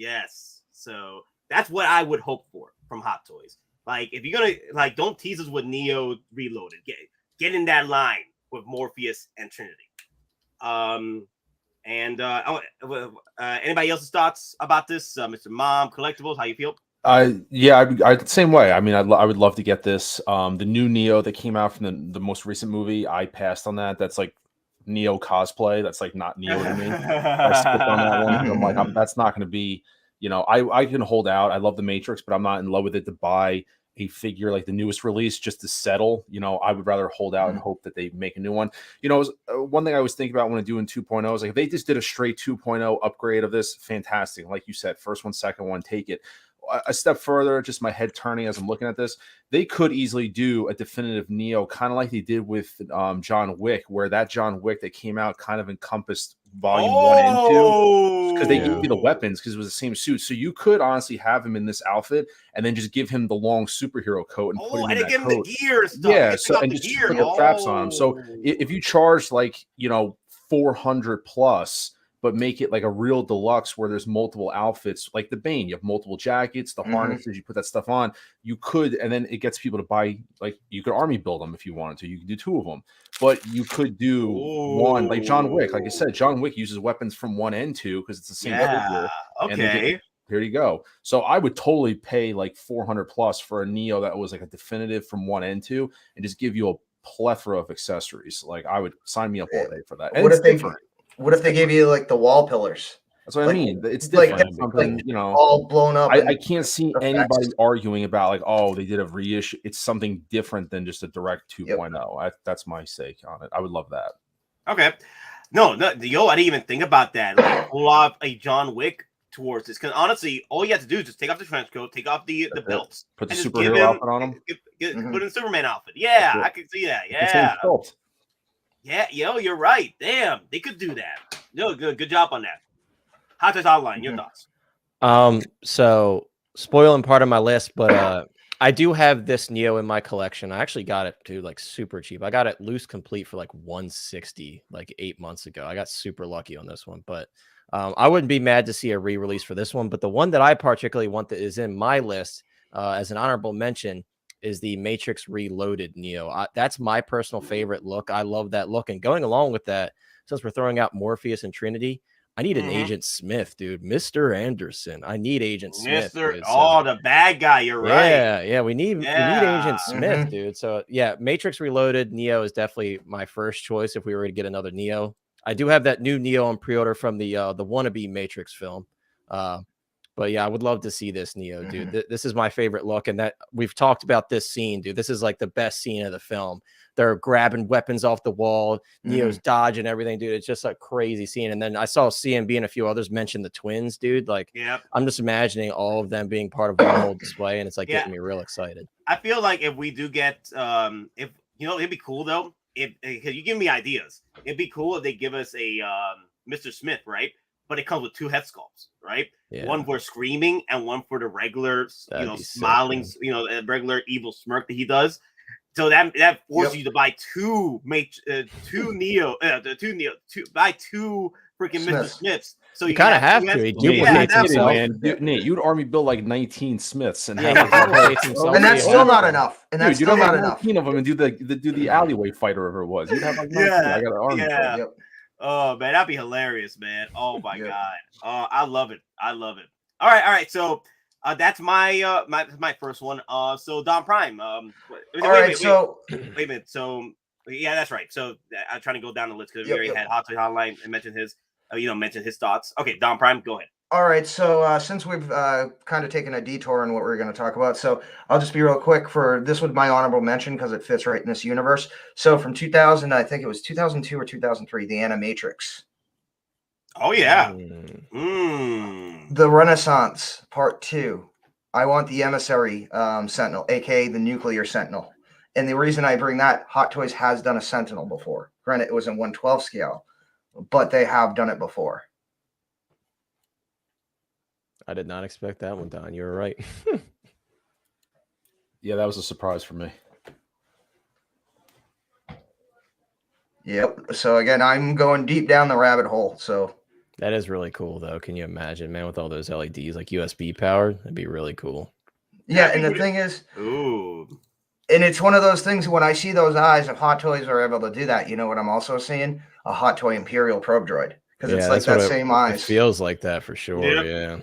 So that's what I would hope for from Hot Toys. Like, if you're gonna don't tease us with Neo Reloaded. Get in that line with Morpheus and Trinity. Anybody else's thoughts about this, Mr. Mom Collectibles? How you feel? I same way. I mean, I would love to get this. The new Neo that came out from the most recent movie, I passed on that. That's like Neo cosplay. That's like not Neo to me. I skipped on that one. I'm like, that's not going to be. I can hold out. I love the Matrix, but I'm not in love with it to buy a figure like the newest release just to settle. I would rather hold out and hope that they make a new one. One thing I was thinking about when doing 2.0 is like if they just did a straight 2.0 upgrade of this, fantastic. Like you said, first one, second one, take it. a step further, just my head turning as I'm looking at this, they could easily do a definitive Neo, kind of like they did with John Wick, where that John Wick that came out kind of encompassed volume 1 and 2 because they gave you the weapons because it was the same suit. So you could honestly have him in this outfit and then just give him the long superhero coat and put him in that give coat. Him the gear stuff. Yeah, so and just put the straps on him. So if you charge like, you know, 400 plus, but make it like a real deluxe where there's multiple outfits, like the Bane, you have multiple jackets, the harnesses, you put that stuff on, you could, and then it gets people to buy, like you could army build them if you wanted to, you could do 2 of them, but you could do one, like John Wick, like I said, John Wick uses weapons from 1 and 2 because it's the same figure. Okay. Here you go. So I would totally pay like 400 plus for a Neo that was like a definitive from 1 and 2 and just give you a plethora of accessories. Like I would sign me up all day for that. And what if they gave you like the wall pillars? That's what I mean. It's different. Something, you know, all blown up. I can't see anybody arguing about like, oh, they did a reissue. It's something different than just a direct 2.0. That's my sake on it. I would love that. Okay. No, I didn't even think about that. Like, pull off a John Wick towards this. Because honestly, all you have to do is just take off the trench coat, take off the belts, put the superhero outfit on him. Put in Superman outfit. Yeah, I can see that. Yeah. Yeah, you're right. Damn, they could do that. No, good job on that. Hottoys Online, your thoughts? So spoiling part of my list, but I do have this Neo in my collection. I actually got it too, like super cheap. I got it loose complete for like 160, like 8 months ago. I got super lucky on this one, but I wouldn't be mad to see a re-release for this one. But the one that I particularly want that is in my list as an honorable mention is the Matrix Reloaded Neo. That's my personal favorite look. I love that look. And going along with that, since we're throwing out Morpheus and Trinity, I need an Agent Smith, dude. Mr. Anderson. I need Agent Smith. Dude. So, the bad guy. You're right. Yeah. We need Agent Smith, dude. So yeah, Matrix Reloaded Neo is definitely my first choice if we were to get another Neo. I do have that new Neo on pre-order from the wannabe Matrix film. But yeah, I would love to see this Neo, dude. This is my favorite look. And that we've talked about this scene, dude. This is like the best scene of the film. They're grabbing weapons off the wall. Neo's dodging everything, dude. It's just a crazy scene. And then I saw CMB and a few others mention the twins, dude. Like, I'm just imagining all of them being part of one whole display. And it's like getting me real excited. I feel like if we do get, if you know, it'd be cool though. If you give me ideas, it'd be cool if they give us a Mr. Smith, right? But it comes with 2 head sculpts, right? One for screaming and one for the regular, smiling, regular evil smirk that he does. So that forces you to buy two Neo, buy 2 freaking Mr. Smiths. So you kind of have to. He duplicates himself. Man. Nate, you'd army build like 19 Smiths and and that's still not enough. And that's still not enough. 19 of them and do the alleyway fight or whatever it was. You'd have like 19. I got an army. Oh man, that'd be hilarious, man. Oh my god. I love it. All right. So that's my my first one. So DonPrime. Wait a minute. So yeah, that's right. So I'm trying to go down the list because we already had Hottoys Online and mentioned his thoughts. Okay, DonPrime, go ahead. All right, so since we've kind of taken a detour in what we're going to talk about, so I'll just be real quick for this was my honorable mention because it fits right in this universe. So from 2000, I think it was 2002 or 2003, the Animatrix. Oh, yeah. The Renaissance Part 2. I want the Emissary Sentinel, a.k.a. the Nuclear Sentinel. And the reason I bring that, Hot Toys has done a Sentinel before. Granted, it was in 1/12 scale, but they have done it before. I did not expect that one, Don. You were right. Yeah, that was a surprise for me. Yep. So again, I'm going deep down the rabbit hole. So that is really cool, though. Can you imagine, man, with all those LEDs, like USB powered? That'd be really cool. Yeah, and the thing is, and it's one of those things when I see those eyes, if Hot Toys are able to do that, you know what I'm also seeing? A Hot Toy Imperial Probe Droid. Because it's like that same eyes. It feels like that for sure, yeah.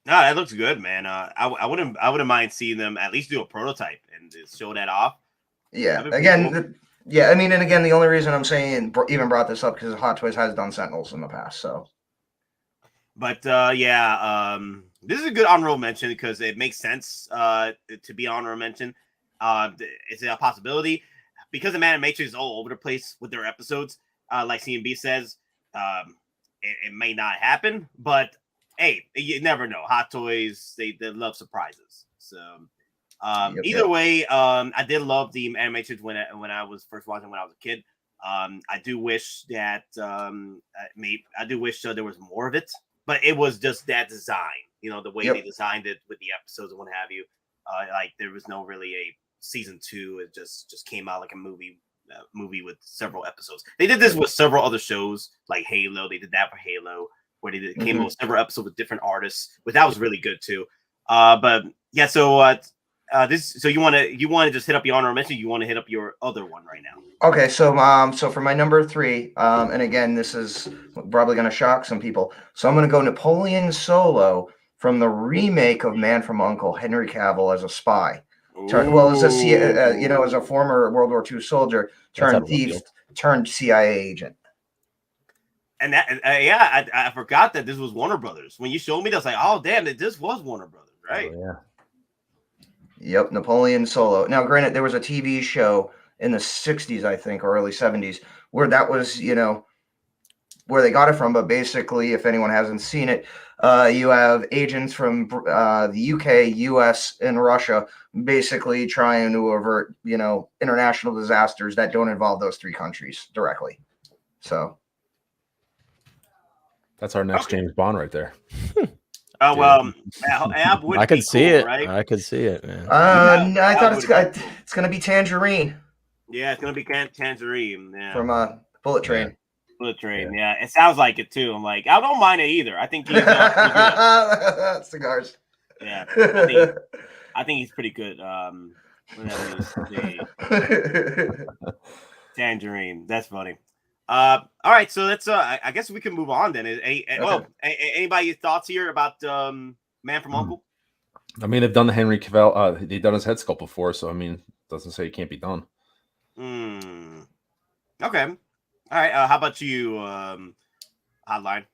No, that looks good, man. I wouldn't mind seeing them at least do a prototype and just show that off. Yeah. Again, cool. I mean, and again, the only reason I'm saying even brought this up because Hot Toys has done Sentinels in the past. So, but this is a good honorable mention because it makes sense to be honorable mention. It's a possibility because the Animatrix is all over the place with their episodes. Like CMB says, it may not happen, but hey, you never know. Hot Toys, they love surprises. So either yep. way, I did love the animations when I was first watching when I was a kid. I do wish that I do wish there was more of it, but it was just that design, you know, the way they designed it with the episodes and what have you. Like there was no really a season 2. It just came out like a movie with several episodes. They did this with several other shows like Halo. They did that for Halo, where they came out with several episodes with different artists, but that was really good too. But yeah, so so you want to just hit up your honorable mention? You want to hit up your other one right now? Okay, so so for my number 3, and again, this is probably going to shock some people. So I'm going to go Napoleon Solo from the remake of Man from U.N.C.L.E., Henry Cavill as a spy. Well, as a as a former World War II soldier turned thief, turned CIA agent. And that, I forgot that this was Warner Brothers. When you showed me, I was like, oh damn, this was Warner Brothers, right? Oh, yeah. Yep, Napoleon Solo. Now, granted, there was a TV show in the 60s, I think, or early 70s, where that was, where they got it from. But basically, if anyone hasn't seen it, you have agents from the UK, US, and Russia basically trying to avert, international disasters that don't involve those 3 countries directly. So that's our next James Bond right there. Oh well, I could see it. Right? I could see it, man. I thought it's going to be Tangerine. Yeah, it's going to be Tangerine. Yeah. From Bullet Train. Bullet Train. Yeah, it sounds like it too. I'm like, I don't mind it either. I think he's cigars. Yeah, I think he's pretty good. Tangerine. That's funny. All right, so let's. I guess we can move on then. Anybody thoughts here about Man from U.N.C.L.E.? I mean, they've done the Henry Cavill. They've done his head sculpt before, so I mean, it doesn't say it can't be done. Okay. All right. How about you, Hotline?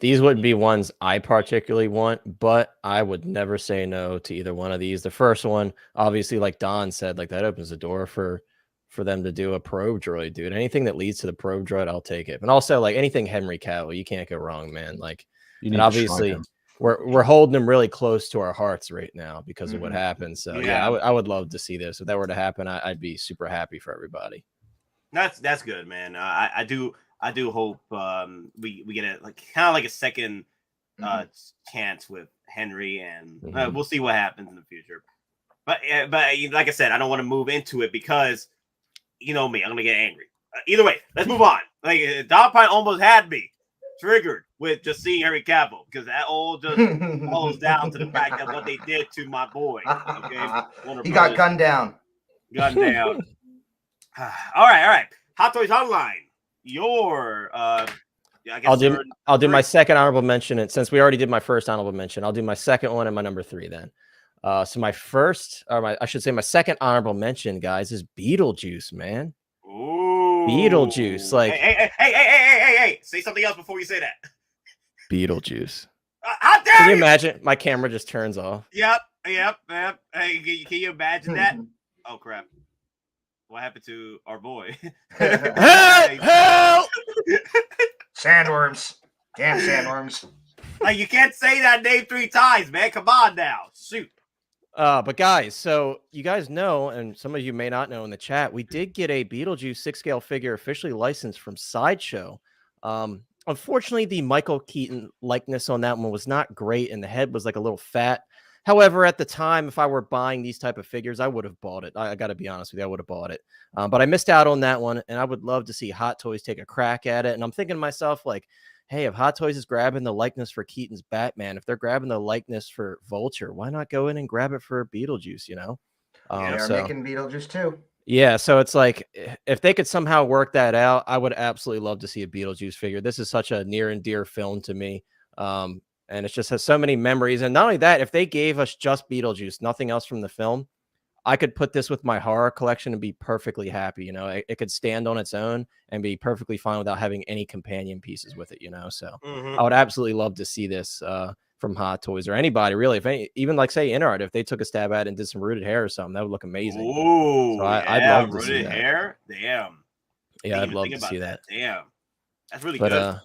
These wouldn't be ones I particularly want, but I would never say no to either one of these. The first one, obviously, like Don said, like that opens the door for them to do a probe droid, dude. Anything that leads to the probe droid, I'll take it. And also, like anything Henry Cavill, you can't go wrong, man. Like, and obviously, we're holding him really close to our hearts right now because of what happened. So yeah, I would love to see this. If that were to happen, I'd be super happy for everybody. That's good, man. I do hope we get a kind of like a second chance with Henry, and we'll see what happens in the future. But like I said, I don't want to move into it because you know me, I'm gonna get angry. Either way, let's move on. Like DonPrime almost had me triggered with just seeing Henry Cavill because that all just falls down to the fact that what they did to my boy. Okay, he got gunned down. Gunned down. All right. Hot Toys Online. Your I guess I'll do my second honorable mention, and since we already did my first honorable mention, I'll do my second one and my number 3 then. So my first, or I should say my second honorable mention, guys, is Beetlejuice, man. Ooh. Beetlejuice. Like, hey, say something else before you say that. Beetlejuice. How dare Can you imagine? My camera just turns off. Yep. Hey, can you imagine that? Oh crap. What happened to our boy? Help! Sandworms. Damn sandworms. Like you can't say that name 3 times, man. Come on now. Shoot. But guys, so you guys know, and some of you may not know in the chat, we did get a Beetlejuice 6-scale figure officially licensed from Sideshow. Unfortunately, the Michael Keaton likeness on that one was not great, and the head was like a little fat. However, at the time, if I were buying these type of figures, I would have bought it. I got to be honest with you, I would have bought it. But I missed out on that one, and I would love to see Hot Toys take a crack at it. And I'm thinking to myself, like, hey, if Hot Toys is grabbing the likeness for Keaton's Batman, if they're grabbing the likeness for Vulture, why not go in and grab it for Beetlejuice, you know? They're making Beetlejuice too. Yeah, so it's like, if they could somehow work that out, I would absolutely love to see a Beetlejuice figure. This is such a near and dear film to me. And it just has so many memories. And not only that, if they gave us just Beetlejuice, nothing else from the film, I could put this with my horror collection and be perfectly happy. You know, it could stand on its own and be perfectly fine without having any companion pieces with it, you know? So I would absolutely love to see this from Hot Toys or anybody really. If even like say InArt, if they took a stab at it and did some rooted hair or something, that would look amazing. Ooh, so I'd love to see rooted that. hair. Damn. Yeah, I'd love to see that. Damn, that's really good.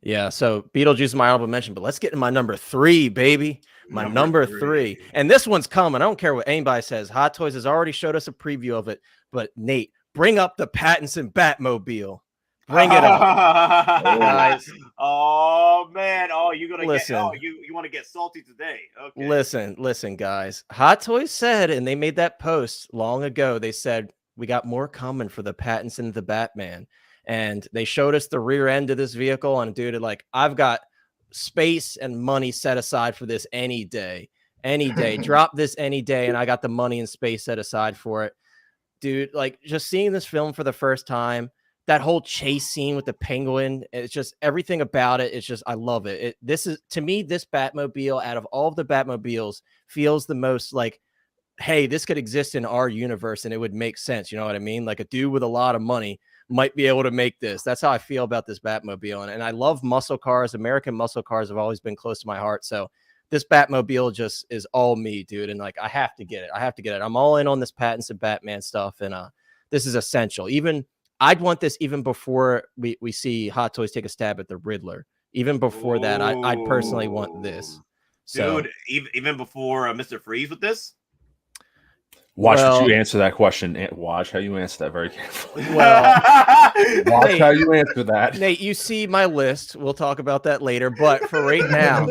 Yeah, so Beetlejuice is my honorable mention, but let's get to my number 3, baby. My number three. And this one's coming. I don't care what anybody says. Hot Toys has already showed us a preview of it, but Nate, bring up the Pattinson Batmobile. Bring it up, guys. Oh man! Oh, you're gonna listen. Get. Oh, you want to get salty today? Okay. Listen, guys. Hot Toys said, and they made that post long ago. They said we got more coming for the Pattinson the Batman, and they showed us the rear end of this vehicle. And dude, like I've got space and money set aside for this any day. Drop this any day, and I got the money and space set aside for it, dude. Like just seeing this film for the first time. That whole chase scene with the penguin, it's just everything about it. It's just, I love it. This is, to me, this Batmobile out of all of the Batmobiles feels the most like, hey, this could exist in our universe and it would make sense. You know what I mean? Like a dude with a lot of money might be able to make this. That's how I feel about this Batmobile. And I love muscle cars. American muscle cars have always been close to my heart. So this Batmobile just is all me, dude. And like, I have to get it. I'm all in on this Pattinson Batman stuff. And this is essential. I'd want this even before we see Hot Toys take a stab at the Riddler. Even before that, I'd personally want this. Dude, even before Mr. Freeze with this? Watch how you answer that question. Watch how you answer that very carefully. Well, watch how you answer that. Nate, you see my list. We'll talk about that later. But for right now,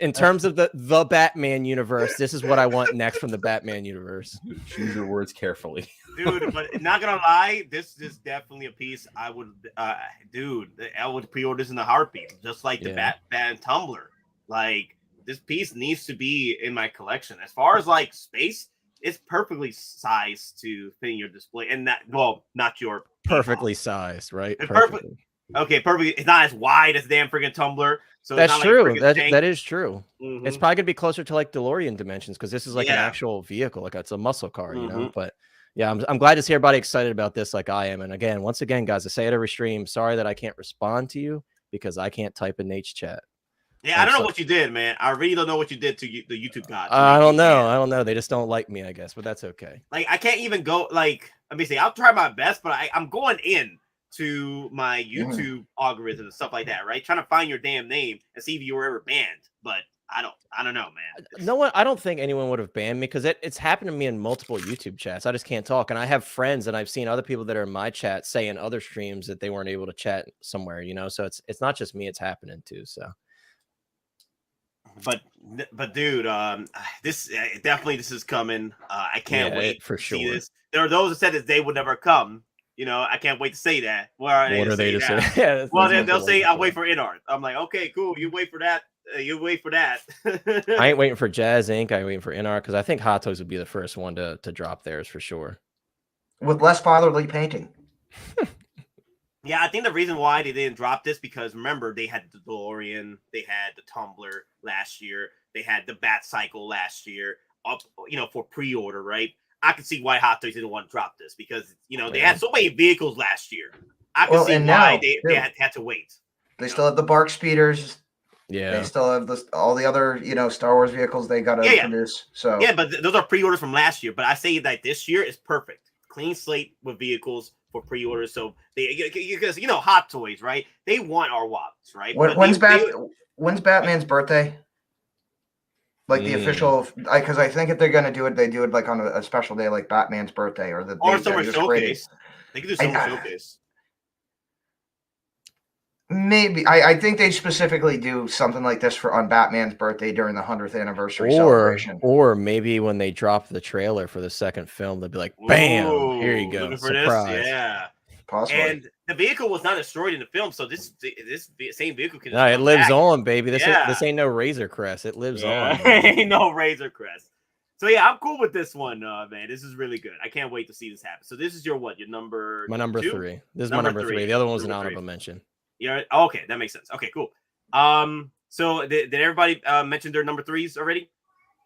in terms of the Batman universe, this is what I want next from the Batman universe. Choose your words carefully. Dude, but not gonna lie, this is definitely a piece I would I would pre-order this in a heartbeat, just like the Batman tumbler. Like this piece needs to be in my collection. As far as like space, it's perfectly sized to fit in your display, and not your perfectly sized, right? It's perfect. Okay, perfect. It's not as wide as the damn freaking tumbler. So that's it's not true. Like that is true. It's probably gonna be closer to like DeLorean dimensions because this is like an actual vehicle, like it's a muscle car, you know. But yeah, I'm glad to see everybody excited about this, like I am. And again, once again, guys, I say it every stream. Sorry that I can't respond to you because I can't type in Nate's chat. Yeah, I don't know what you did, man. I really don't know what you did to the YouTube gods. I don't know. They just don't like me, I guess, but that's okay. Like, I can't even go, like, let me see. I'll try my best, but I'm going in to my YouTube algorithm and stuff like that, right? Trying to find your damn name and see if you were ever banned. But I don't know, man. No one, I don't think anyone would have banned me because it's happened to me in multiple YouTube chats. I just can't talk. And I have friends and I've seen other people that are in my chat say in other streams that they weren't able to chat somewhere, you know? So it's not just me, it's happening too. So. But dude, this definitely this is coming. I can't wait for sure. See this. There are those that said that they would never come. You know, I can't wait to say that. What are they to say? Yeah, well, they'll say I'll wait for InArt. I'm like, okay, cool. You wait for that. You wait for that. I ain't waiting for Jazz Inc. I ain't waiting for InArt because I think Hot Toys would be the first one to drop theirs for sure. With less fatherly painting. Yeah, I think the reason why they didn't drop this because remember they had the DeLorean, they had the Tumbler last year, they had the Bat Cycle last year, up for pre-order, right? I can see why Hot Toys didn't want to drop this because they had so many vehicles last year. I can see why they had to wait. They still have the Bark Speeders. Yeah, they still have all the other Star Wars vehicles they got to produce. So but those are pre-orders from last year. But I say that this year is perfect, clean slate with vehicles for pre-orders. So because Hot Toys, right? They want our wallets, right? When's Batman's birthday? Like the official, because I think if they're gonna do it, they do it like on a special day, like Batman's birthday or summer showcase. They can do summer showcase. Maybe I think they specifically do something like this on Batman's birthday during the 100th anniversary celebration. Or maybe when they drop the trailer for the second film, they'll be like, "Bam! Here you go, surprise!" Yeah, possibly. And the vehicle was not destroyed in the film, so this same vehicle can. No, it lives on, baby. This ain't no Razor Crest. It lives on. Ain't no Razor Crest. So yeah, I'm cool with this one, man. This is really good. I can't wait to see this happen. So this is your what? Your number? My number 3. This is my number 3. The other one was an honorable mention. Yeah. Okay, that makes sense. Okay, cool. So did everybody mention their number 3s already?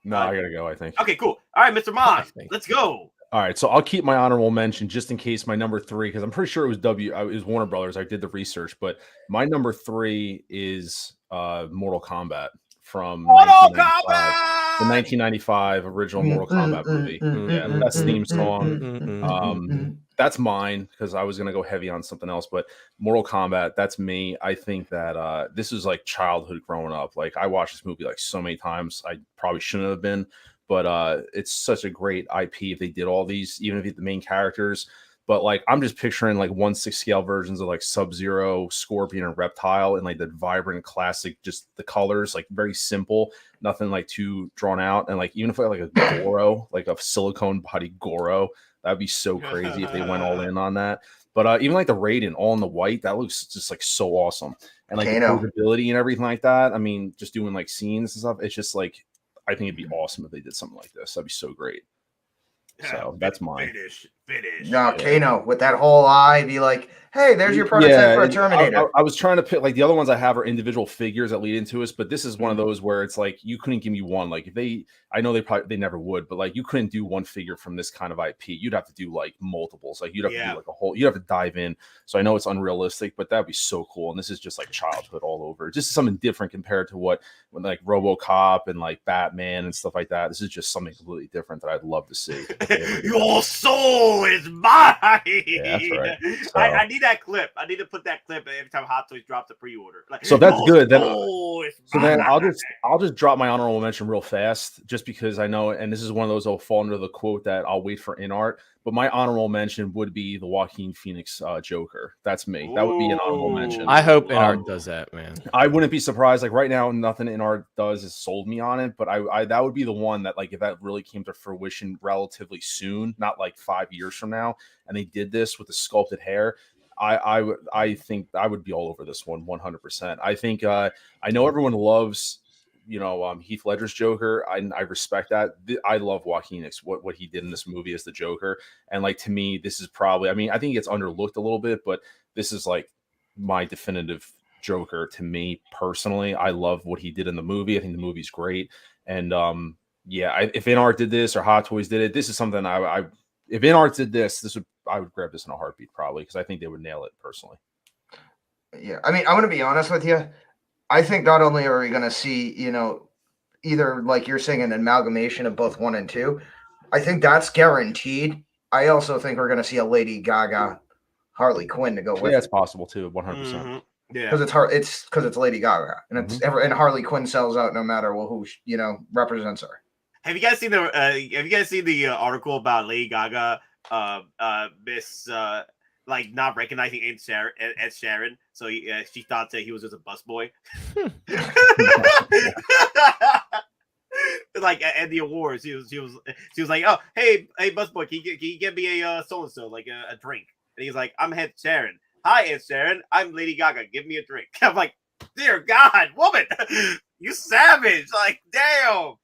No, I gotta go. I think. Okay, cool. All right, Mr. Moss, let's go. All right, so I'll keep my honorable mention just in case my number 3, because I'm pretty sure it was Warner Brothers. I did the research, but my number 3 is Mortal Kombat from the 1995 original Mortal Kombat movie. Yeah, best theme song. that's mine because I was gonna go heavy on something else, but Mortal Kombat, that's me. I think that this is like childhood growing up. Like I watched this movie like so many times. I probably shouldn't have been, but it's such a great IP if they did all these, even if you the main characters. But like I'm just picturing like 1/6 scale versions of like Sub-Zero, Scorpion, and Reptile, and like the vibrant classic, just the colors, like very simple, nothing like too drawn out. And like even if I like a Goro, like a silicone body Goro, that'd be so crazy if they went all in on that. But even like the Raiden, all in the white, that looks just like so awesome. And like the portability and everything like that. I mean, just doing like scenes and stuff. It's just like I think it'd be awesome if they did something like this. That'd be so great. So that's mine. Finish. No, Kano with that whole eye, be like, hey, there's your prototype for a Terminator. I was trying to pick like the other ones I have are individual figures that lead into us, but this is one of those where it's like you couldn't give me one. Like if I know they never would, but like you couldn't do one figure from this kind of IP. You'd have to do like multiples. Like you'd have to do like a whole. You'd have to dive in. So I know it's unrealistic, but that'd be so cool. And this is just like childhood all over. Just something different compared to what when like RoboCop and like Batman and stuff like that. This is just something completely different that I'd love to see. Your soul is mine. Yeah, that's right. So, I need that clip. I need to put that clip every time Hottoys drops the pre-order. Like, so that's good. Then, then I'll just drop my honorable mention real fast, just because I know, and this is one of those that'll fall under the quote that I'll wait for in art. But my honorable mention would be the Joaquin Phoenix Joker. That's me. That would be an honorable mention. I hope in art does that, man. I wouldn't be surprised. Like right now, nothing in art does is sold me on it. But I that would be the one that like if that really came to fruition relatively soon, not like 5 years from now, and they did this with the sculpted hair. I think I would be all over this one 100%. I think I know everyone loves Heath Ledger's Joker. I respect that. I love Joaquin Phoenix, what he did in this movie as the Joker. And like to me, this is probably, I mean, I think it gets underlooked a little bit, but this is like my definitive Joker to me personally. I love what he did in the movie. I think the movie's great. And if InArt did this or Hot Toys did it, this is something if InArt did this I would grab this in a heartbeat probably, because I think they would nail it personally. Yeah, I mean, I'm going to be honest with you. I think not only are we going to see, either like you're saying an amalgamation of both 1 and 2, I think that's guaranteed. I also think we're going to see a Lady Gaga Harley Quinn to go with. Yeah, it's possible too, 100%. Mm-hmm. Yeah, because it's Lady Gaga, and it's and Harley Quinn sells out no matter who represents her. Have you guys seen the article about Lady Gaga like not recognizing Ed Sheeran, so she thought that he was just a busboy. Like at the awards, she was like, "Oh, hey, busboy, can you get me a so and so like a drink?" And he's like, "I'm Ed Sheeran. Hi, Ed Sheeran. I'm Lady Gaga. Give me a drink." I'm like, "Dear God, woman, you savage!" Like, damn.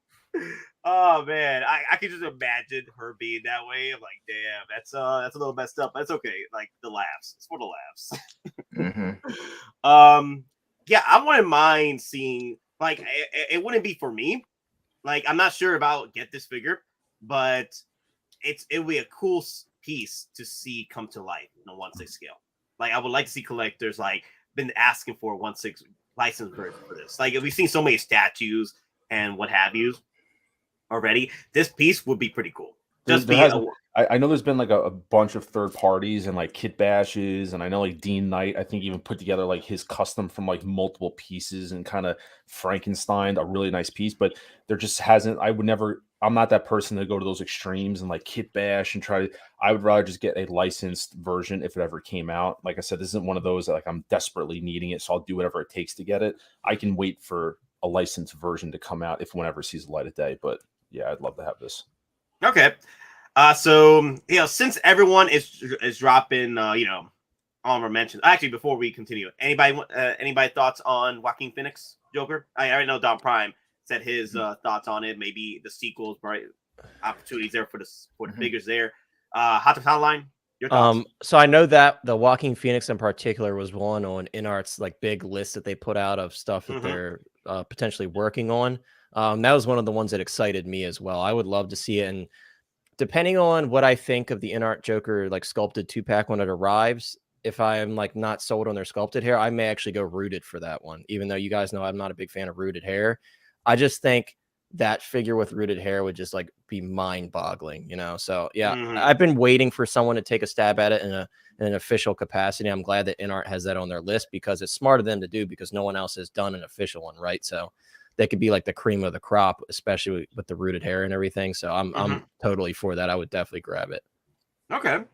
Oh man, I can just imagine her being that way. I'm like, damn, that's a little messed up. That's okay. Like the laughs. It's for the laughs. Mm-hmm. Yeah, I wouldn't mind seeing like it wouldn't be for me. Like I'm not sure about get this figure, but it would be a cool piece to see come to life in a 1/6 scale. Like I would like to see collectors like been asking for a 1/6 license version for this. Like we've seen so many statues and what have you already. This piece would be pretty cool. I know there's been like a bunch of third parties and like kit bashes, and I know like Dean Knight I think even put together like his custom from like multiple pieces and kind of Frankenstein a really nice piece, but there just hasn't. I'm not that person to go to those extremes and like kit bash and try to. I would rather just get a licensed version if it ever came out. Like I said, this isn't one of those that like I'm desperately needing it, so I'll do whatever it takes to get it. I can wait for a licensed version to come out if whenever it sees the light of day, but yeah, I'd love to have this. Okay. So since everyone is dropping honorable mentions. Actually, before we continue, anybody thoughts on Joaquin Phoenix Joker? I already know DonPrime said his thoughts on it. Maybe the sequels, right? Opportunities there for the figures there. Hot Hotline, your thoughts? So I know that the Joaquin Phoenix in particular was one on InArt's like big list that they put out of stuff that they're potentially working on. That was one of the ones that excited me as well. I would love to see it, and depending on what I think of the InArt Joker like sculpted 2-pack when it arrives, if I'm like not sold on their sculpted hair, I may actually go rooted for that one, even though you guys know I'm not a big fan of rooted hair. I just think that figure with rooted hair would just like be mind-boggling, you know. So yeah, Mhm. I've been waiting for someone to take a stab at it in an official capacity. I'm glad that InArt has that on their list because it's smart of them to do because no one else has done an official one, right? So they could be like the cream of the crop, especially with the rooted hair and everything. So I'm totally for that. I would definitely grab it. Okay.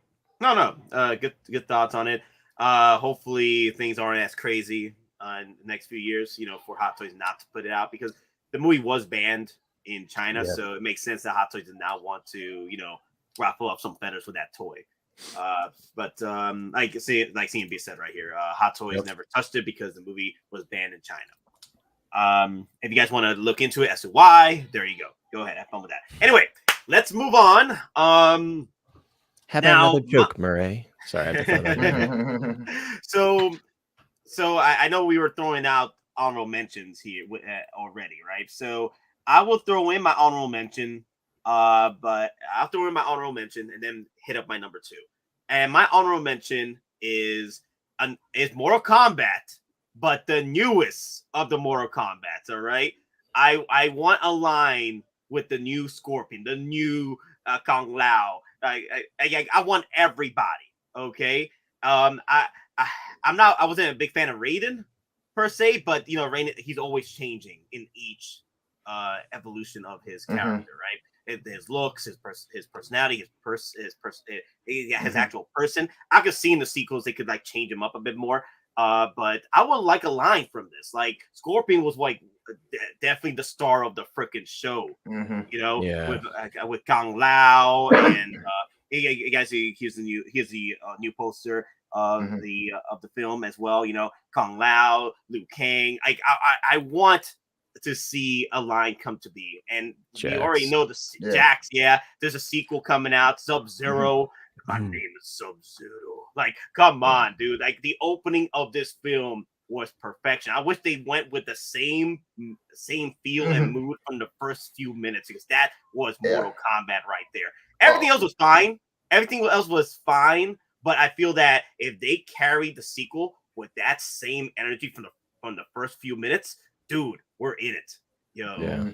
No. Good thoughts on it. Hopefully things aren't as crazy in the next few years, you know, for Hot Toys not to put it out because the movie was banned in China, Yeah. so it makes sense that Hot Toys did not want to, you know, ruffle up some feathers with that toy. But like CNB said right here, Hot Toys never touched it because the movie was banned in China. If you guys want to look into it as to why, there you go. Go ahead, have fun with that. Anyway, let's move on. Have now, another joke, Murray. Sorry, I had to throw that in there. So I know we were throwing out honorable mentions here already, right? So I will throw in my honorable mention, but I'll throw in my honorable mention and then hit up my number 2. And my honorable mention is Mortal Kombat, but the newest of the Mortal Kombats. All right, I want a line with the new Scorpion, the new Kung Lao. I want everybody. Okay. I wasn't a big fan of Raiden per se, but you know, Raiden, he's always changing in each evolution of his character, right? His looks, his personality, his actual person. I could see in the sequels they could like change him up a bit more. But I would like a line from this. Like Scorpion was like definitely the star of the freaking show. You know, with Kung Lao and you guys see here's the new poster of the film as well. You know, Kung Lao, Liu Kang. I want to see a line come to be, and we already know the Jax. Yeah, there's a sequel coming out. Sub-Zero. My name is Sub-Zero. Like, come on, dude. Like the opening of this film was perfection. I wish they went with the same feel and mood from the first few minutes because that was Mortal Kombat right there. Everything else was fine. Everything else was fine, but I feel that if they carried the sequel with that same energy from the first few minutes, dude, we're in it. Yo. Yeah.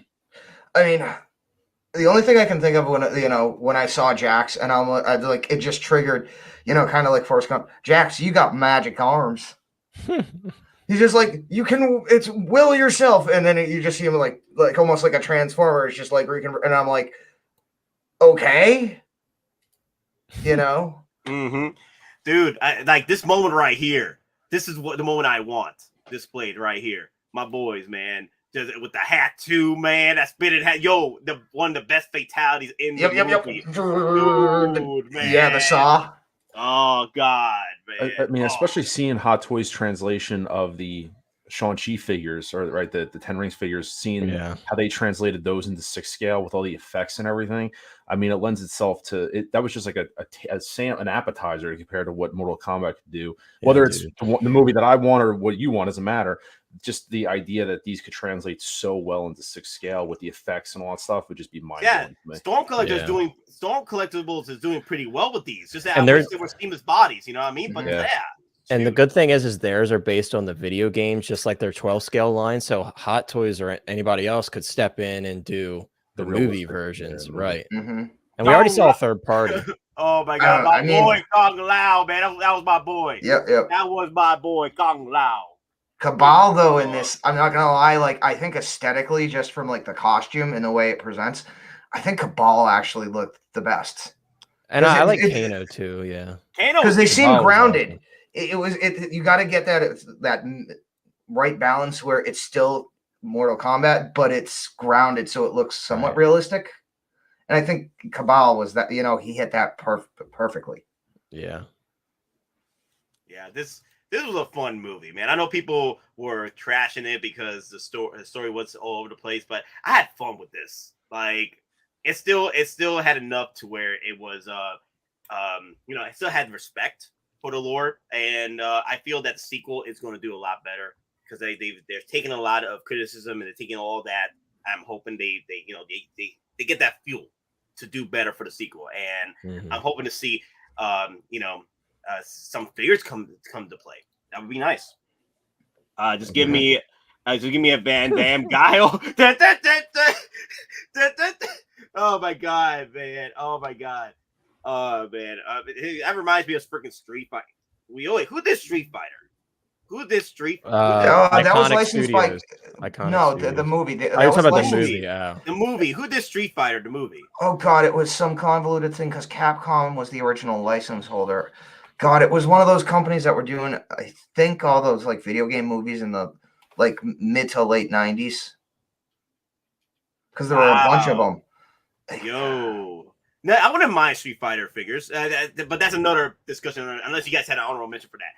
I mean, the only thing I can think of when I saw Jax and I'm like it just triggered, kind of like Forrest Gump. Jax, you got magic arms. He's just like it's will yourself, and then you just see him like almost like a transformer. It's just like and I'm like, okay, Dude, like this moment right here. This is what the moment I want displayed right here. My boys, man. With the hat too, man. That spitted hat. Yo, one of the best fatalities in the movie. Dude, man. Yeah, the saw. Oh God, man. I mean, especially seeing Hot Toys translation of the Shang-Chi figures, or right, the 10 Rings figures, seeing how they translated those into 6 scale with all the effects and everything. I mean, it lends itself to it. That was just like an appetizer compared to what Mortal Kombat could do. Whether it's the movie that I want or what you want doesn't matter. Just the idea that these could translate so well into 6 scale with the effects and all that stuff would just be mind-blowing to me. Storm Collectibles is doing pretty well with these. Just that I wish they were seamless bodies, you know what I mean? But and the good thing is theirs are based on the video games, just like their 12 scale line. So Hot Toys or anybody else could step in and do the movie versions, right? And we already saw a third party. Oh my God, boy Kung Lao, man, that was my boy. Yep. That was my boy Kung Lao. Cabal, though, in this, I'm not gonna lie, like I think aesthetically, just from like the costume and the way it presents, I think Cabal actually looked the best. And I like Kano too, Kano, because they seem grounded. Awesome. You got to get that right balance where it's still Mortal Kombat, but it's grounded so it looks somewhat realistic. And I think Cabal was that, he hit that perfectly. Yeah, this was a fun movie, man. I know people were trashing it because the story was all over the place, but I had fun with this. Like, it still had enough to where it was, it still had respect for the lore, and I feel that the sequel is going to do a lot better because they're taking a lot of criticism and they're taking all that. I'm hoping they get that fuel to do better for the sequel, and I'm hoping to see some figures come to play. That would be nice. Just give me So give me a Van Damme Guile. Oh my god, man! Oh my god! Oh man! That reminds me of freaking Street Fighter. Who did Street Fighter? Who did Street? That was Iconic licensed Studios. by Iconic the Studios. movie. You're That was talking about the licensed. movie, yeah. The movie. Who did Street Fighter? The movie. Oh god, it was some convoluted thing because Capcom was the original license holder. God, it was one of those companies that were doing, I think, all those like video game movies in the like mid to late 90s. Because there were a bunch of them. Yo. No, I wouldn't mind Street Fighter figures, but that's another discussion. Unless you guys had an honorable mention for that.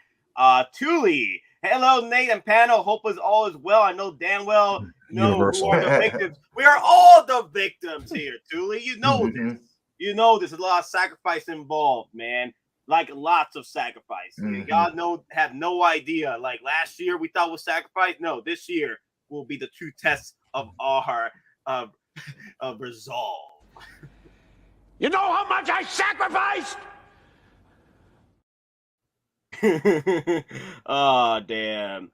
Thule, hello, Nate and panel. Hope all is well. I know damn well who are the victims. We are all the victims here, Thule. You know this. You know there's a lot of sacrifice involved, man. Like lots of sacrifice. Y'all have no idea. Like last year we thought was sacrifice. No, this year will be the true test of our of resolve. You know how much I sacrificed? Oh damn.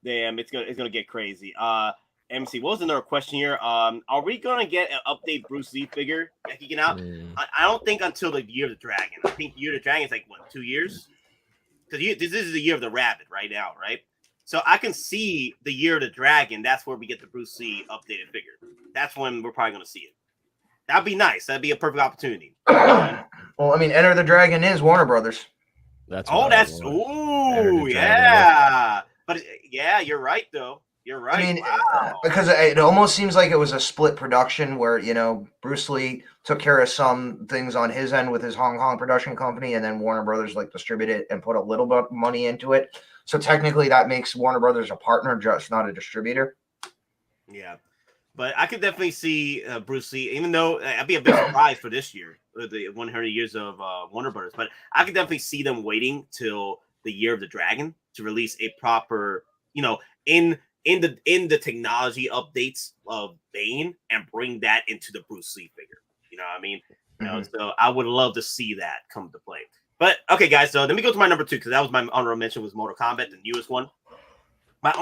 It's gonna get crazy. MC, what was another question here? Are we gonna get an update Bruce Lee figure at Geekin Out? I don't think until the Year of the Dragon. I think Year of the Dragon is like what, 2 years? Because this is the Year of the Rabbit right now, right? So I can see the Year of the Dragon. That's where we get the Bruce Lee updated figure. That's when we're probably gonna see it. That'd be nice. That'd be a perfect opportunity. Well, I mean, Enter the Dragon is Warner Brothers. That's yeah. But yeah, you're right though. You're right. I mean, because it almost seems like it was a split production where, Bruce Lee took care of some things on his end with his Hong Kong production company, and then Warner Brothers like distributed it and put a little bit of money into it. So technically that makes Warner Brothers a partner, just not a distributor. Yeah. But I could definitely see Bruce Lee, even though I'd be a big surprise for this year, the 100 years of Warner Brothers. But I could definitely see them waiting till the Year of the Dragon to release a proper, in the technology updates of Bane and bring that into the Bruce Lee figure. You know what I mean? So I would love to see that come to play. But okay, guys, so let me go to my number 2 because that was my honorable mention was Mortal Kombat, the newest one. My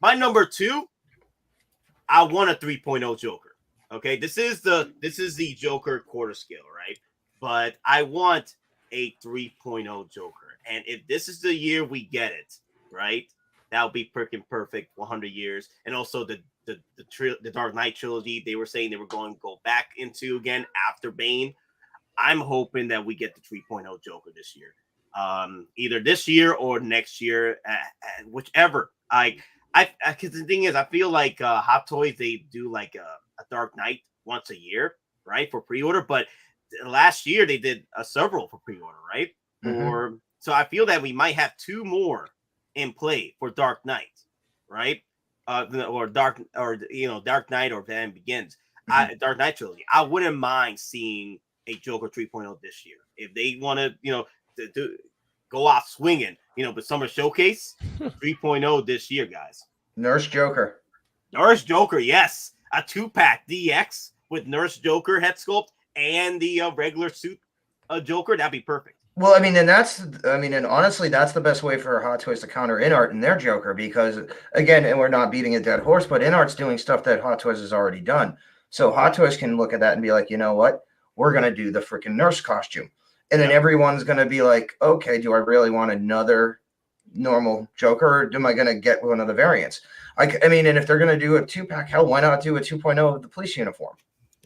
my number 2, I want a 3.0 Joker. Okay, this is the Joker quarter scale, right? But I want a 3.0 Joker, and if this is the year we get it, right, that would be freaking perfect. 100 years, and also the Dark Knight trilogy. They were saying they were going to go back into again after Bane. I'm hoping that we get the 3.0 Joker this year, either this year or next year, whichever. Because the thing is, I feel like Hottoys, they do like a Dark Knight once a year, right, for pre-order. But last year they did several for pre-order, right? So I feel that we might have 2 more in play for Dark Knight, right? Dark Knight or Batman Begins, Dark Knight trilogy. I wouldn't mind seeing a Joker 3.0 this year if they want to, go off swinging, but Summer Showcase 3.0 this year, guys. Nurse Joker, yes, a 2-pack DX with Nurse Joker head sculpt and the regular suit Joker. That'd be perfect. Well, and honestly, that's the best way for Hot Toys to counter InArt and their Joker, because again, and we're not beating a dead horse, but InArt's doing stuff that Hot Toys has already done. So Hot Toys can look at that and be like, you know what, we're gonna do the freaking nurse costume. And then everyone's going to be like, okay, do I really want another normal Joker, or am I going to get one of the variants? And if they're going to do a 2-pack, hell, why not do a 2.0 of the police uniform?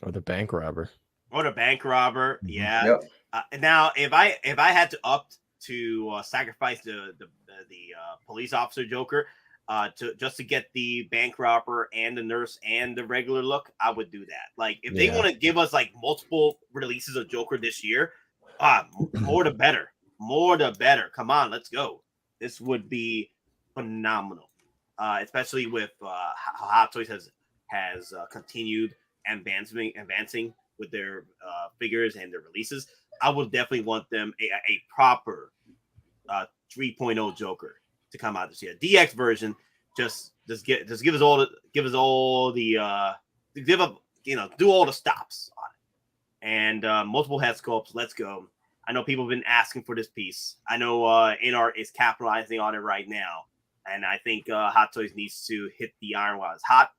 Or the bank robber. Yeah. Yep. Now, if I had to opt to sacrifice the police officer Joker to get the bank robber and the nurse and the regular look, I would do that. Like, if they want to give us like multiple releases of Joker this year, more the better. Come on, let's go. This would be phenomenal, especially with how Hot Toys has continued advancing with their figures and their releases. I would definitely want them a proper 3.0 Joker to come out this year. DX version just give us all the do all the stops on it. And multiple head sculpts. Let's go. I know people have been asking for this piece. I know InArt is capitalizing on it right now. and I think Hot Toys needs to hit the iron while it's hot,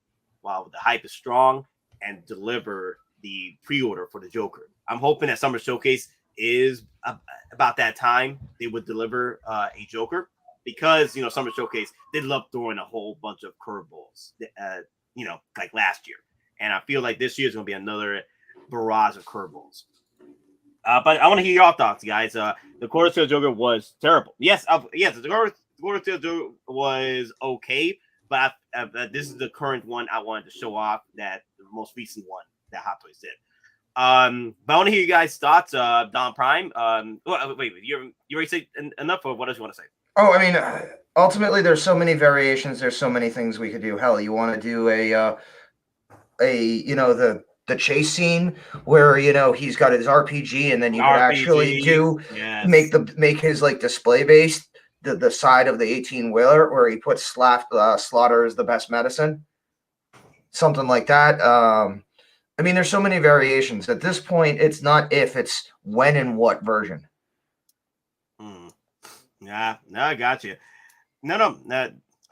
while the hype is strong, and deliver the pre-order for the Joker. I'm hoping that Summer Showcase is about that time they would deliver a Joker, because Summer Showcase, they love throwing a whole bunch of curveballs, like last year, and I feel like this year is going to be another barrage of curveballs. But I want to hear your thoughts, guys. The Quarter Scale Joker was terrible. Yes, the Quarter Scale Joker was okay, but this is the current one I wanted to show off, that the most recent one that Hot Toys did. But I want to hear you guys' thoughts. DonPrime. Wait, you already said enough, or what else you want to say? Oh, I mean, ultimately, there's so many variations. There's so many things we could do. Hell, you want to do the chase scene where he's got his RPG, and then you could actually make his like display base the side of the 18-wheeler where he puts slaughter as the best medicine, something like that. I mean, there's so many variations at this point. It's not if, it's when and what version. Yeah, no, I got you. No,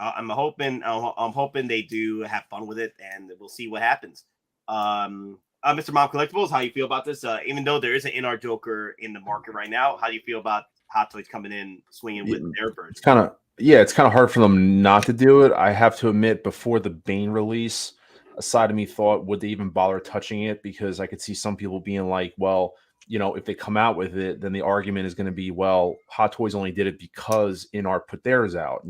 I'm hoping they do have fun with it, and we'll see what happens. Mr. Mom Collectibles, how you feel about this? Even though there is an NR Joker in the market right now, how do you feel about Hot Toys coming in swinging with their version? It's kind of hard for them not to do it. I have to admit, before the Bane release, a side of me thought, would they even bother touching it? Because I could see some people being like, well, if they come out with it, then the argument is going to be, well, Hot Toys only did it because NR put theirs out,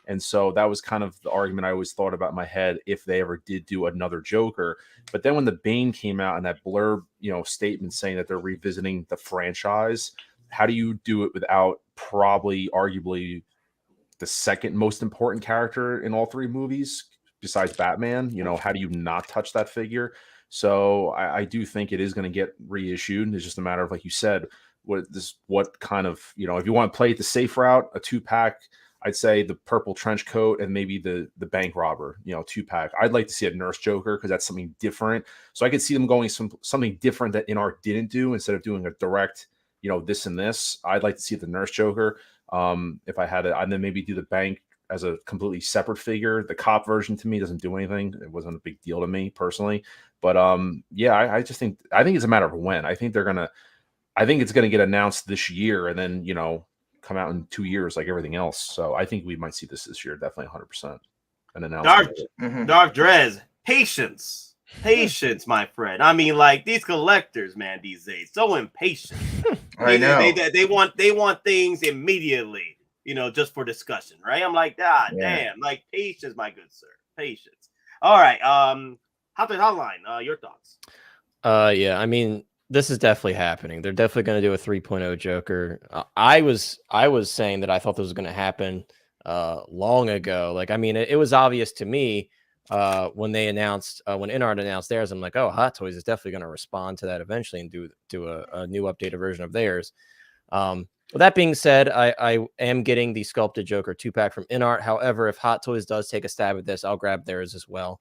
And so that was kind of the argument I always thought about in my head if they ever did do another Joker. But then when the Bane came out and that blurb, statement saying that they're revisiting the franchise, how do you do it without arguably the second most important character in all three movies besides Batman? How do you not touch that figure? So I do think it is going to get reissued. It's just a matter of, like you said, what kind of, if you want to play it the safe route, a 2-pack, I'd say the purple trench coat and maybe the bank robber, 2-pack. I'd like to see a Nurse Joker because that's something different. So I could see them going something different that NR didn't do, instead of doing a direct, this and this. I'd like to see the Nurse Joker. If I had it, and then maybe do the bank as a completely separate figure. The cop version to me doesn't do anything. It wasn't a big deal to me personally. But I just think it's a matter of when. I think it's gonna get announced this year, and then come out in 2 years like everything else. So I think we might see this year, definitely 100%. An announcement. Dark Drez, patience, my friend. I mean, like, these collectors, man, these days, so impatient. I know. They want things immediately, just for discussion, right? I'm like, damn, like, patience, my good sir, patience. All right, Hotline, your thoughts? Yeah, I mean, this is definitely happening. They're definitely going to do a 3.0 Joker. I was saying that I thought this was going to happen long ago. Like, I mean, it was obvious to me when they announced, when NR announced theirs. I'm like, oh, Hot Toys is definitely going to respond to that eventually and do a new updated version of theirs. With that being said, I am getting the sculpted Joker 2-pack from NR. However, if Hot Toys does take a stab at this, I'll grab theirs as well.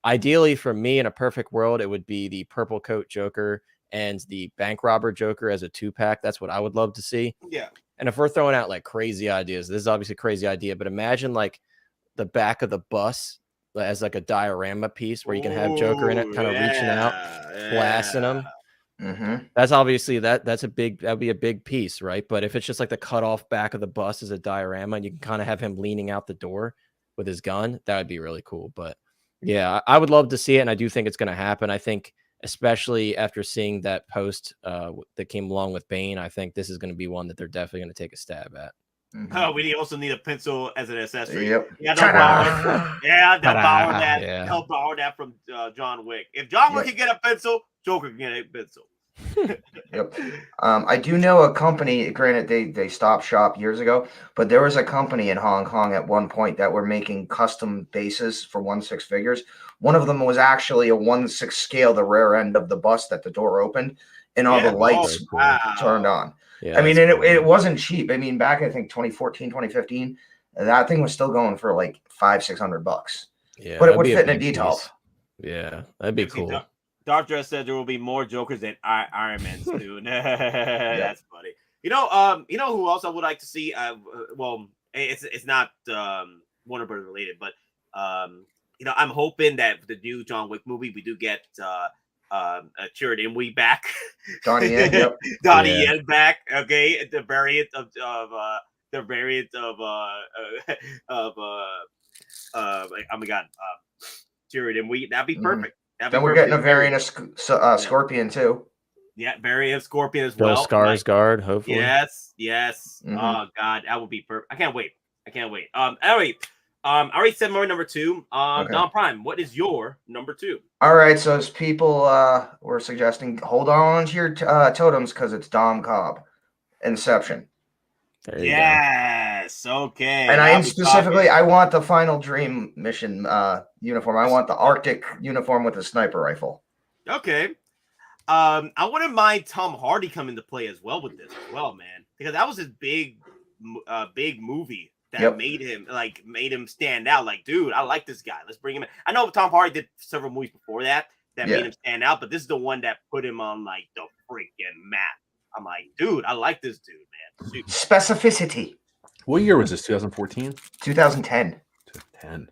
Ideally, for me, in a perfect world, it would be the purple coat Joker and the bank robber Joker as a 2-pack. That's what I would love to see. Yeah. And if we're throwing out like crazy ideas, this is obviously a crazy idea, but imagine like the back of the bus as like a diorama piece where you can have Joker in it, kind of reaching out, blasting him. That's obviously that'd be a big piece, right? But if it's just like the cut off back of the bus as a diorama and you can kind of have him leaning out the door with his gun, that would be really cool. But yeah, I would love to see it, and I do think it's going to happen. I think, especially after seeing that post that came along with Bane, I think this is going to be one that they're definitely going to take a stab at. Oh, we also need a pencil as an accessory. Yep. Yeah, they'll borrow that from John Wick. If John Wick can get a pencil, Joker can get a pencil. Yep. I do know a company, granted they stopped shop years ago, but there was a company in Hong Kong at one point that were making custom bases for 1/6 figures. One of them was actually a 1/6 scale, the rear end of the bus that the door opened and all the lights turned on. Yeah, I mean, and it wasn't cheap. I mean, back I think 2014, 2015, that thing was still going for like $500-600. Yeah, but it would fit in a detail. Yeah, that'd be cool. Dark Dress said there will be more Jokers than Iron Man soon. That's funny. You know who else I would like to see? Well, it's not Warner Brothers related, but you know, I'm hoping that the new John Wick movie we do get Chirrut Imwe back. Donnie Yen, yep. Donnie Yen back. Okay, the variant of oh my god, Chirrut Imwe. That'd be perfect. Then we're getting a variant of Scorpion too. Yeah, variant of Scorpion as Bill well. Skarsgård, hopefully. Yes. Oh god, that would be perfect. I can't wait. Anyway, I already said my number 2. DonPrime, what is your number 2? All right, so as people were suggesting, hold on to your totems because it's Dom Cobb, Inception. Yes, okay. And I want the Final Dream mission uniform. I want the Arctic uniform with a sniper rifle. Okay. I wouldn't mind Tom Hardy coming to play as well with this as well, man, because that was his big movie that made him stand out. Like, dude, I like this guy. Let's bring him in. I know Tom Hardy did several movies before that made him stand out, but this is the one that put him on like the freaking map. I'm like, dude, I like this dude, man. Shoot. Specificity. What year was this? 2014? 2010. 10.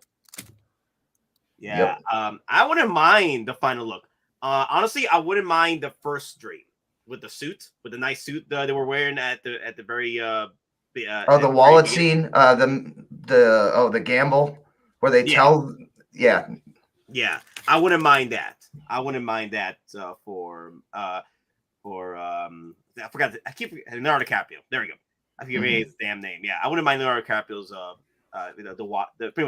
Yeah. I wouldn't mind the final look. Honestly, I wouldn't mind the first dream with the suit, with the nice suit they were wearing at the very the wallet scene, the gamble where they tell I wouldn't mind that. I forgot. I keep Leonardo DiCaprio. There we go. I forget his damn name. Yeah, I wouldn't mind Leonardo DiCaprio's pretty much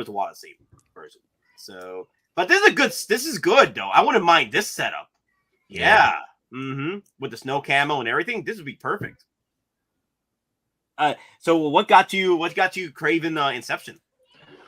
the wallet scene version. So, but this is good though. I wouldn't mind this setup. Yeah. With the snow camo and everything, this would be perfect. So what got you craving Inception?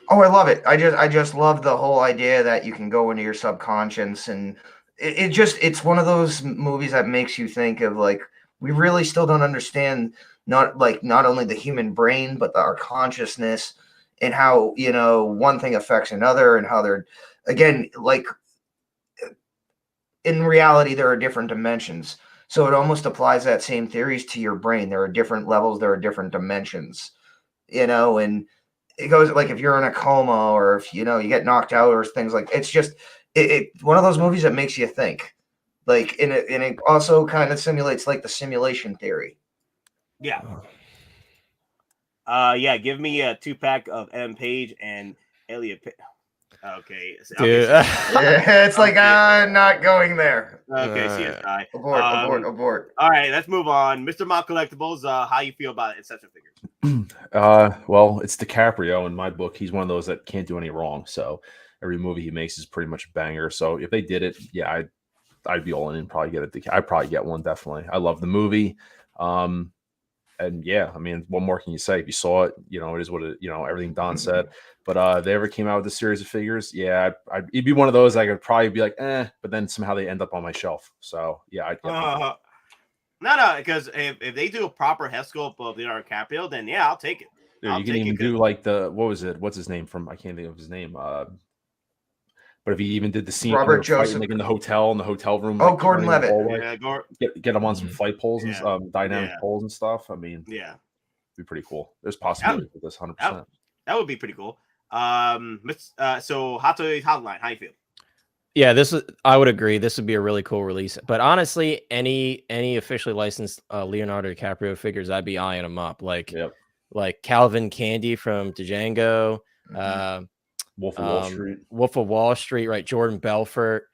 Oh, I love it. I just love the whole idea that you can go into your subconscious, and it's one of those movies that makes you think of like, we really still don't understand not only the human brain, but our consciousness and how, you know, one thing affects another, and how they're, again, like in reality, there are different dimensions. So it almost applies that same theories to your brain. There are different levels, there are different dimensions, you know, and it goes like if you're in a coma, or if, you know, you get knocked out or things like, it's just one of those movies that makes you think. Like, and it also kind of simulates like the simulation theory. Yeah. Give me a 2-pack of M. Page and Elliot. Okay. Dude. It's like, I'm not going there. Okay, CSI. Abort. All right, let's move on. Mr. Hot Collectibles, how you feel about Inception figures? Well, it's DiCaprio in my book. He's one of those that can't do any wrong. So every movie he makes is pretty much a banger. So if they did it, yeah, I'd be all in and probably get it. I'd probably get one, definitely. I love the movie. And yeah, I mean, what more can you say? If you saw it, you know, it is what it, you know, everything Don said. But they ever came out with a series of figures, yeah, it'd be one of those I could probably be like, but then somehow they end up on my shelf. So yeah, I'd get one. No, because if they do a proper head sculpt of Leonardo DiCaprio, then yeah, I'll take it. Dude, you can even do like what's his name from, I can't think of his name. But if he even did the scene Robert Joseph, like in the hotel room. Oh, like, Gordon Levitt. Get him on some flight poles and dynamic poles and stuff. I mean, yeah, it'd be pretty cool. There's possibilities with this 100%. That would be pretty cool. So Hottoys Hotline, how you feel? Yeah, I would agree. This would be a really cool release. But honestly, any officially licensed Leonardo DiCaprio figures, I'd be eyeing them up. Like Calvin Candy from Django, Wolf of Wall Street. Wolf of Wall Street, right? Jordan Belfort.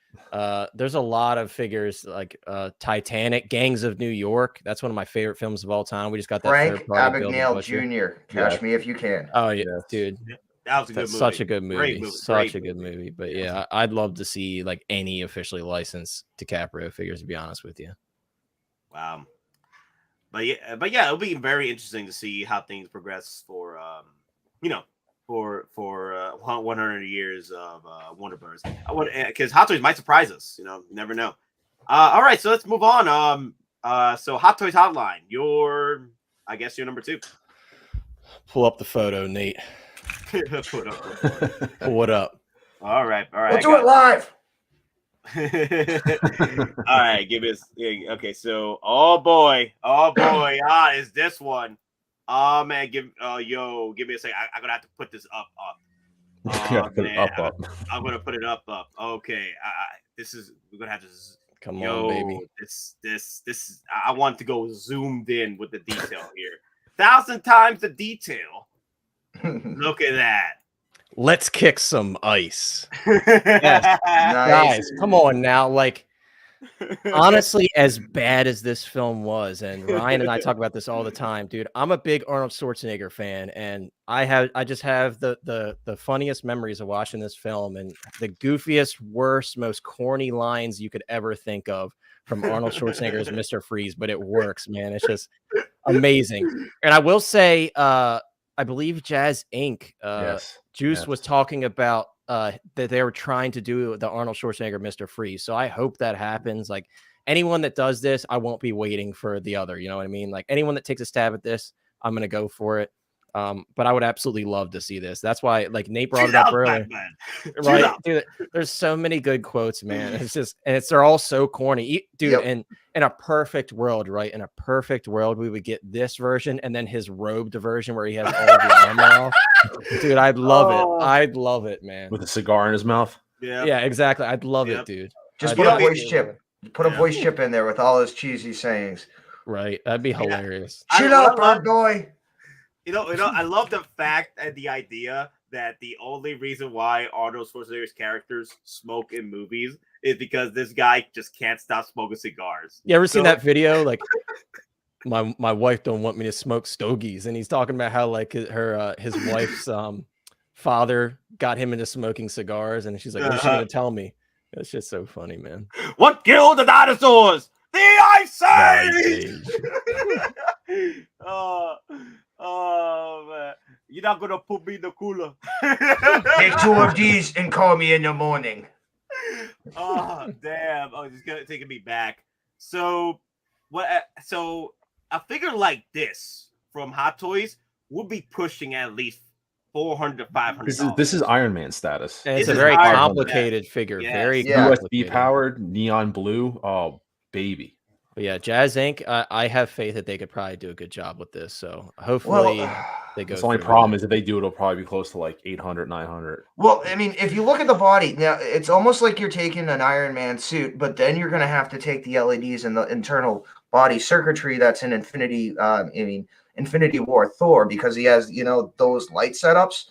There's a lot of figures like Titanic, Gangs of New York. That's one of my favorite films of all time. We just got that. Frank Abagnale Jr. Catch Me If You Can. Oh yeah, dude. That was a good movie. Such a good movie. Great movie. Such a good movie. But yeah, I'd love to see like any officially licensed DiCaprio figures, to be honest with you. Wow. But yeah, it'll be very interesting to see how things progress for for 100 years of Warner Bros. Because Hottoys might surprise us. You know, you never know. All right, so let's move on. So Hottoys Hotline, I guess your number 2. Pull up the photo, Nate. Pull it up. All right. We'll do it live. All right, give us. Okay, so oh boy, is this one? Oh man, give me a second. I'm gonna have to put this up. Put it up. I'm gonna put it up. Okay. We're gonna have to. Come on, baby. This. I want to go zoomed in with the detail here. 1,000 times the detail. Look at that. Let's kick some ice. Nice. Guys, come on now. Like, honestly, as bad as this film was, and Ryan and I talk about this all the time, dude. I'm a big Arnold Schwarzenegger fan, and I just have the funniest memories of watching this film and the goofiest, worst, most corny lines you could ever think of from Arnold Schwarzenegger's Mr. Freeze, but it works, man. It's just amazing. And I will say, I believe Jazz Inc. Juice was talking about that they were trying to do the Arnold Schwarzenegger Mr. Freeze. So I hope that happens. Like, anyone that does this, I won't be waiting for the other. You know what I mean? Like, anyone that takes a stab at this, I'm gonna go for it. But I would absolutely love to see this. That's why, like, Nate brought it up earlier. Right, dude. There's so many good quotes, man. It's just, and they're all so corny, dude. Yep. And in a perfect world, right? In a perfect world, we would get this version and then his robed version where he has all the armor off. Dude, I'd love it. I'd love it, man. With a cigar in his mouth. Yeah, exactly. I'd love it, dude. Just put a voice chip. Put a voice chip in there with all his cheesy sayings. Right, that'd be hilarious. Shut up, bird boy. You know, I love the fact and the idea that the only reason why Arnold Schwarzenegger's characters smoke in movies is because this guy just can't stop smoking cigars. You ever seen that video? Like, my wife don't want me to smoke stogies, and he's talking about how, like, his wife's father got him into smoking cigars, and she's like, "What's she gonna tell me?" It's just so funny, man. What killed the dinosaurs? The Ice Age. Oh man, you're not gonna put me in the cooler. Take 2 of these and call me in the morning. Oh damn! Oh, it's taking me back. So what? So a figure like this from Hot Toys would be pushing at least $400 to $500. This is Iron Man status. And it's a very complicated figure. Yes. Very USB powered, neon blue. Oh baby. But yeah, Jazz Inc. I have faith that they could probably do a good job with this. So hopefully they go. The only problem is if they do it, it'll probably be close to like 800, 900. Well, I mean, if you look at the body now, it's almost like you're taking an Iron Man suit, but then you're going to have to take the LEDs and the internal body circuitry that's in Infinity War Thor, because he has, those light setups.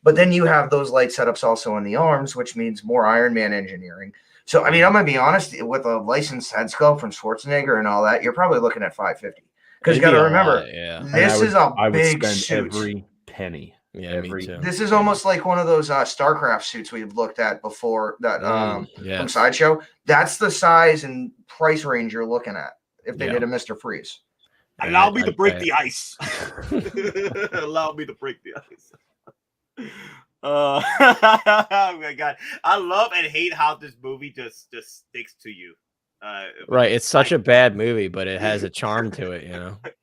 But then you have those light setups also in the arms, which means more Iron Man engineering. So, I mean, I'm going to be honest, with a licensed head sculpt from Schwarzenegger and all that, you're probably looking at $550. Because you got to remember, this is a big suit. Every penny. Yeah, me too. This is almost like one of those StarCraft suits we've looked at before that from Sideshow. That's the size and price range you're looking at if they did a Mr. Freeze. Allow me to break the ice. Allow me to break the ice. Oh my god, I love and hate how this movie just sticks to you. Right, it's such a bad movie, but it has a charm to it,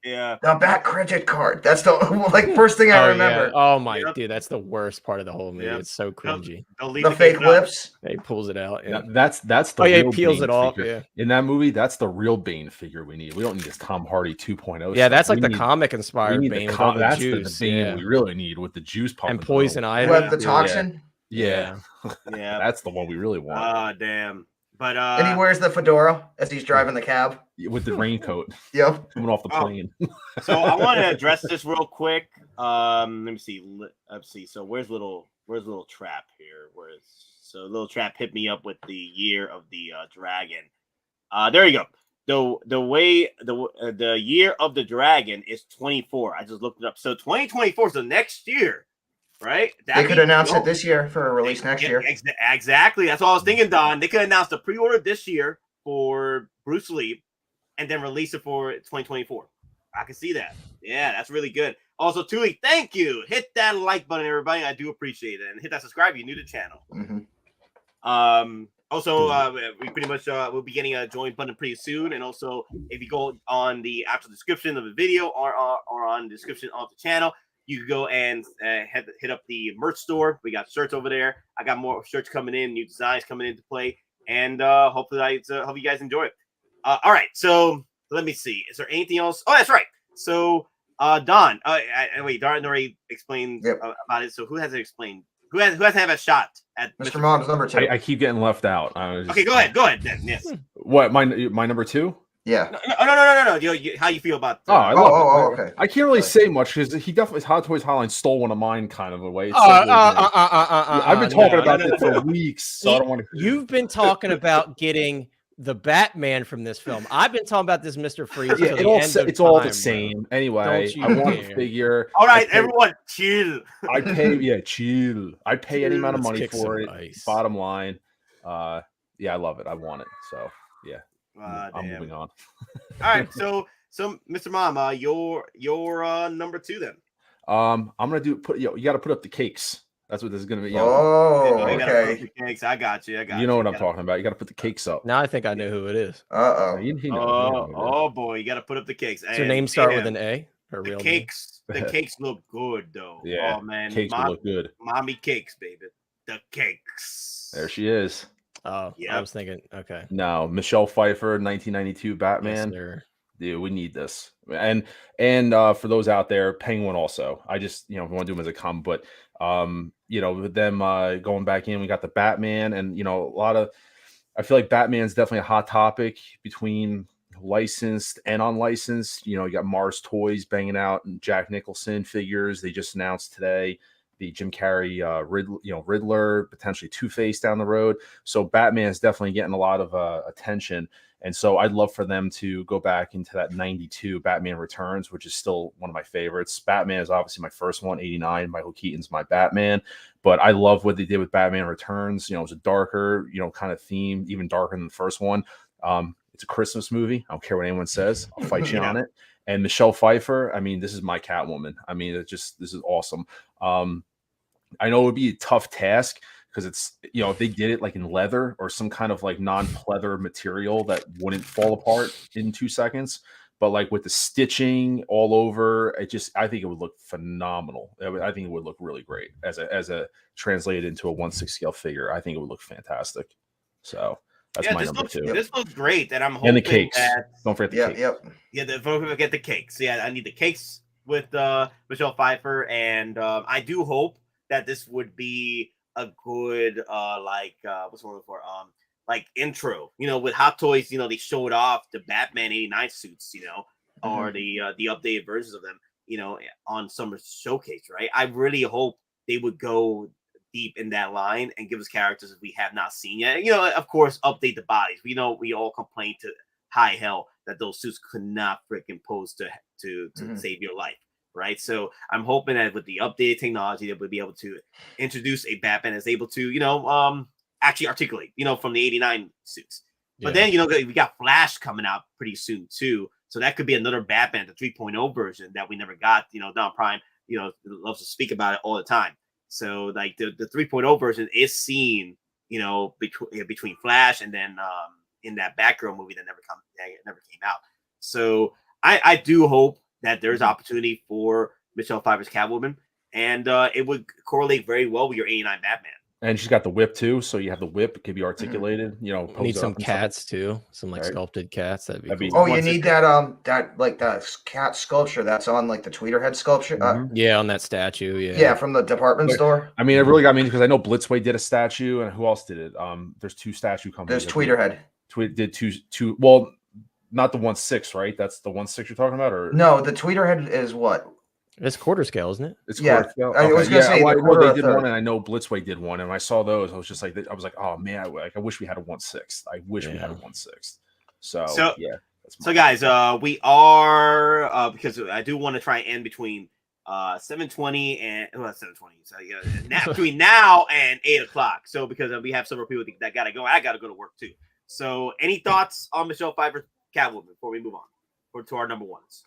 Yeah. The back credit card. That's the first thing I remember. Yeah. Oh my dude, that's the worst part of the whole movie. It's so cringy. The fake lips. He pulls it out. Yeah. That's the he real peels Bane it off. figure. Yeah. In that movie, that's the real Bane figure we need. We don't need this Tom Hardy 2.0. Yeah, that's like the comic inspired Bane. That's juice. the Bane we really need with the juice pump and poison ivy. What, the toxin? Yeah. That's the one we really want. Oh damn. But and he wears the fedora as he's driving the cab with the raincoat. Yep. Coming off the plane. So I want to address this real quick. Let me see. So where's little trap here? So little trap hit me up with the year of the dragon. There you go. The year of the dragon is 24. I just looked it up. So 2024 is the next year. Right? They could announce it this year for a release next year. Exactly. That's what I was thinking, Don. They could announce the pre-order this year for Bruce Lee and then release it for 2024. I can see that. Yeah, that's really good. Also, Tuli, thank you. Hit that like button, everybody. I do appreciate it. And hit that subscribe if you're new to the channel. Mm-hmm. Also, we pretty much will be getting a join button pretty soon. And also, if you go on the actual description of the video or on the description of the channel, you can go and hit up the merch store. We got shirts over there. I got more shirts coming in, new designs coming into play, and hopefully hope you guys enjoy it. All right, so let me see. Is there anything else? Oh, that's right. So Don. Wait, Don already explained about it. So who hasn't explained? Who hasn't had a shot at Mr. Mom's number 2? I keep getting left out. Okay, go ahead. Then, yes. What my number 2? Yeah. No. How you feel about? I love it. Okay. I can't really say much because he definitely Hot Toys Hotline stole one of mine, kind of a way. I've been talking about it for weeks, so I don't want to. You've been talking about getting the Batman from this film. I've been talking about this Mr. Freeze. Yeah, it's all the same. Anyway, I want a figure. All right, everyone, chill. I pay, chill. I pay any amount of money for it. Ice. Bottom line, I love it. I want it. So yeah, I'm moving on. All right, so Mr. Mom, your number 2 then. I'm gonna you got to put up the cakes. That's what this is gonna be. Okay. Cakes. I got you. You know what I'm talking about. You got to put the cakes up. Now I think I know who it is. Oh boy, you got to put up the cakes. Does your name start with an A? Her real cakes. The cakes look good though. Yeah. Oh man, cakes look good. Mommy cakes, baby. The cakes. There she is. Oh, yeah. I was thinking. Okay. No, Michelle Pfeiffer, 1992 Batman. Yes, dude, we need this. And for those out there, Penguin also. I just we want to do them as a comic, but with them going back in, we got the Batman, and a lot of. I feel like Batman's definitely a hot topic between licensed and unlicensed. You got Mars Toys banging out and Jack Nicholson figures. They just announced today the Jim Carrey Riddler, potentially Two-Face down the road. So Batman is definitely getting a lot of attention. And so I'd love for them to go back into that 92 Batman Returns, which is still one of my favorites. Batman is obviously my first one, 89. Michael Keaton's my Batman. But I love what they did with Batman Returns. It was a darker, kind of theme, even darker than the first one. It's a Christmas movie. I don't care what anyone says. I'll fight you on it. And Michelle Pfeiffer, I mean, this is my Catwoman. I mean, this is awesome. I know it would be a tough task because it's, if they did it like in leather or some kind of like non-pleather material that wouldn't fall apart in 2 seconds. But like with the stitching all over, I think it would look phenomenal. I think it would look really great as a translated into a 1/6 scale figure. I think it would look fantastic. So that's my number 2. This looks great, and I'm hoping and the cakes. That, don't forget the cakes. Don't forget the cakes. Yeah, I need the cakes with Michelle Pfeiffer, and I do hope that this would be a good what's the word for like intro. With Hot Toys, they showed off the Batman 89 suits, or the updated versions of them, on Summer Showcase, right? I really hope they would go deep in that line and give us characters that we have not seen yet. Of course, update the bodies. We all complain to high hell that those suits could not freaking pose to save your life. Right. So I'm hoping that with the updated technology that we'll be able to introduce a Batman that's able to, actually articulate, from the 89 suits. Yeah. But then, we got Flash coming out pretty soon too. So that could be another Batman, the 3.0 version that we never got. DonPrime, loves to speak about it all the time. So like the 3.0 version is seen, between Flash and then in that Batgirl movie that never came out. So I do hope that there's opportunity for Michelle Pfeiffer's Catwoman, and it would correlate very well with your 89 Batman. And she's got the whip too, so you have the whip. It could be articulated. Need some cats too, some like sculpted cats. That'd be cool. Oh, you need that cat sculpture that's on like the Tweeterhead sculpture. Yeah, on that statue. Yeah, from the department store. I mean, it really got me because I know Blitzway did a statue, and who else did it? There's 2 statue companies. There's Tweeterhead. Did two. Well, not the 1/6, right? That's the 1/6 you're talking about, or no? The Tweeterhead is what? It's quarter scale, isn't it? It's quarter scale. Okay. I was gonna say they did one, and I know Blitzway did one, and when I saw those, I was just like, oh man, I wish we had a 1/6. I wish we had a 1/6. So yeah. So guys, we are because I do want to try and end between 7:20 and 7:20. So between now and 8 o'clock. So because we have several people that gotta go, I gotta go to work too. So any thoughts on Michelle Pfeiffer's Catwoman before we move on to our number ones?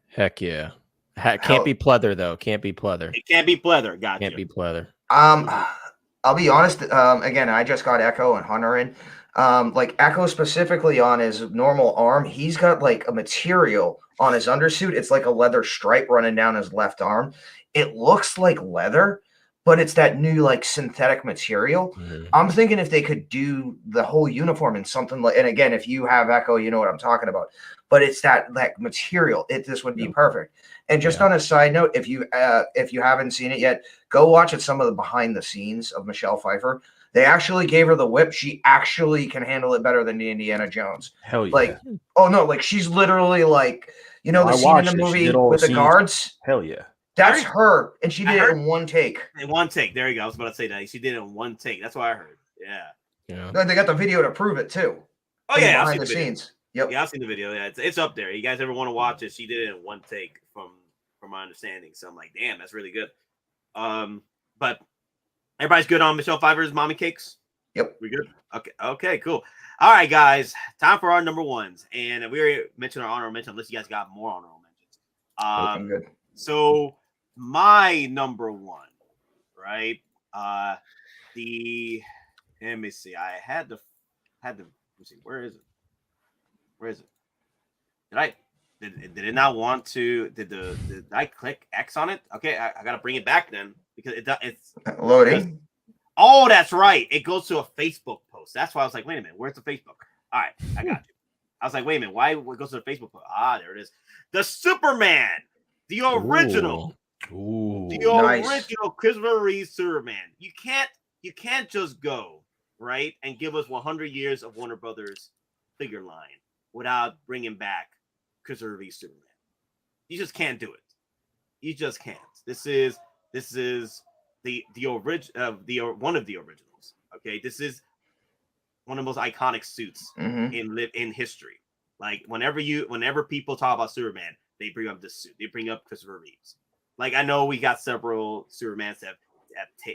Heck yeah. Can't be pleather though. Can't be pleather. It can't be pleather. Gotcha. Can't be pleather. I'll be honest. Again, I just got Echo and Hunter in. Like Echo specifically on his normal arm, he's got like a material on his undersuit. It's like a leather stripe running down his left arm. It looks like leather, but it's that new like synthetic material. I'm thinking if they could do the whole uniform in something like, and again, if you have Echo, you know what I'm talking about. But it's that material. This would be perfect. And just on a side note, if you haven't seen it yet, go watch it. Some of the behind the scenes of Michelle Pfeiffer. They actually gave her the whip. She actually can handle it better than the Indiana Jones. Hell yeah. Like, oh no, like she's literally like, you know, the scene in the movie with the guards. Hell yeah. That's her, and she did it in one take. In one take. There you go. I was about to say that. She did it in one take. That's what I heard. Yeah. They got the video to prove it too. Oh yeah, behind the scenes. Yep. Yeah, I've seen the video. Yeah, it's up there. You guys ever want to watch it? She did it in one take, from my understanding. So I'm like, damn, that's really good. But everybody's good on Michelle Pfeiffer's Mommy Cakes. Yep. We good? Okay, cool. All right, guys. Time for our number ones. And we already mentioned our honorable mention, unless you guys got more honorable mentions. Good. So my number one, right? Let me see. I had to let me see. Where is it? Did it not want to? Did I click X on it? Okay, I gotta bring it back then, because it's loading. Oh, that's right. It goes to a Facebook post. That's why I was like, wait a minute, where's the Facebook? All right, I got you. I was like, wait a minute, why it goes to the Facebook post? Ah, there it is. The Superman, the original. Nice. Original Christopher Reeve Superman. You can't just go right and give us 100 years of Warner Brothers figure line without bringing back Christopher Reeve Superman. You just can't do it. You just can't. This is the original, one of the originals. Okay, this is one of the most iconic suits in history. Like whenever people talk about Superman, they bring up this suit. They bring up Christopher Reeves. Like, I know we got several Supermans that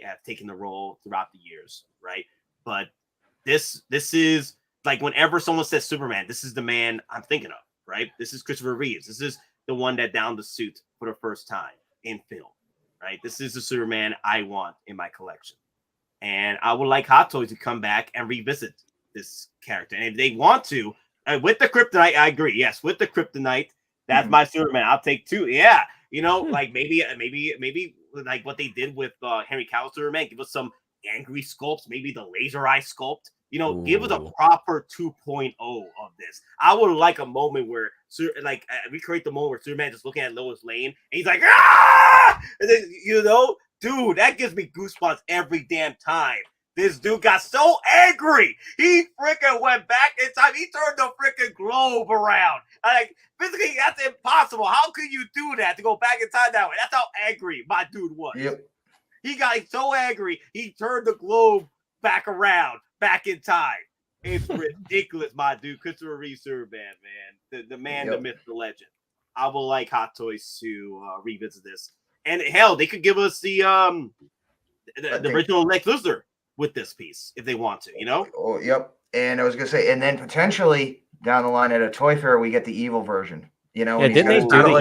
have taken the role throughout the years, right? But this is like, whenever someone says Superman, this is the man I'm thinking of, right? This is Christopher Reeves. This is the one that donned the suit for the first time in film, right? This is the Superman I want in my collection. And I would like Hot Toys to come back and revisit this character. And if they want to, with the Kryptonite, I agree. Yes, with the Kryptonite, that's my Superman. I'll take two. Yeah. You know, like maybe like what they did with Henry Cavill Superman, give us some angry sculpts, maybe the laser eye sculpt. You know, give us a proper 2.0 of this. I would like a moment where, recreate the moment where Superman just looking at Lois Lane and he's like, ah! And then, you know, dude, that gives me goosebumps every damn time. This dude got so angry. He freaking went back in time. He turned the freaking globe around. Like, physically, that's impossible. How could you do that, to go back in time that way? That's how angry my dude was. Yep. He got so angry, he turned the globe back around, back in time. It's ridiculous, my dude. Christopher Reeve Superman, man. The man, the myth, the legend. I would like Hot Toys to revisit this. And hell, they could give us the original Lex Luthor with this piece if they want to, you know? Oh, yep. And I was gonna say, and then potentially down the line at a toy fair, we get the evil version. You know, yeah, didn't they do the evil?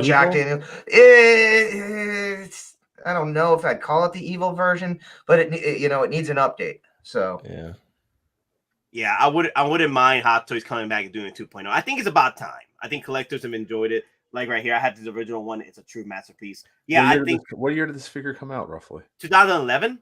I don't know if I'd call it the evil version, but it needs an update. So yeah, I wouldn't mind Hot Toys coming back and doing a 2.0. I think it's about time. I think collectors have enjoyed it. Like right here, I have the original one. It's a true masterpiece. Yeah, What year did this figure come out roughly? 2011.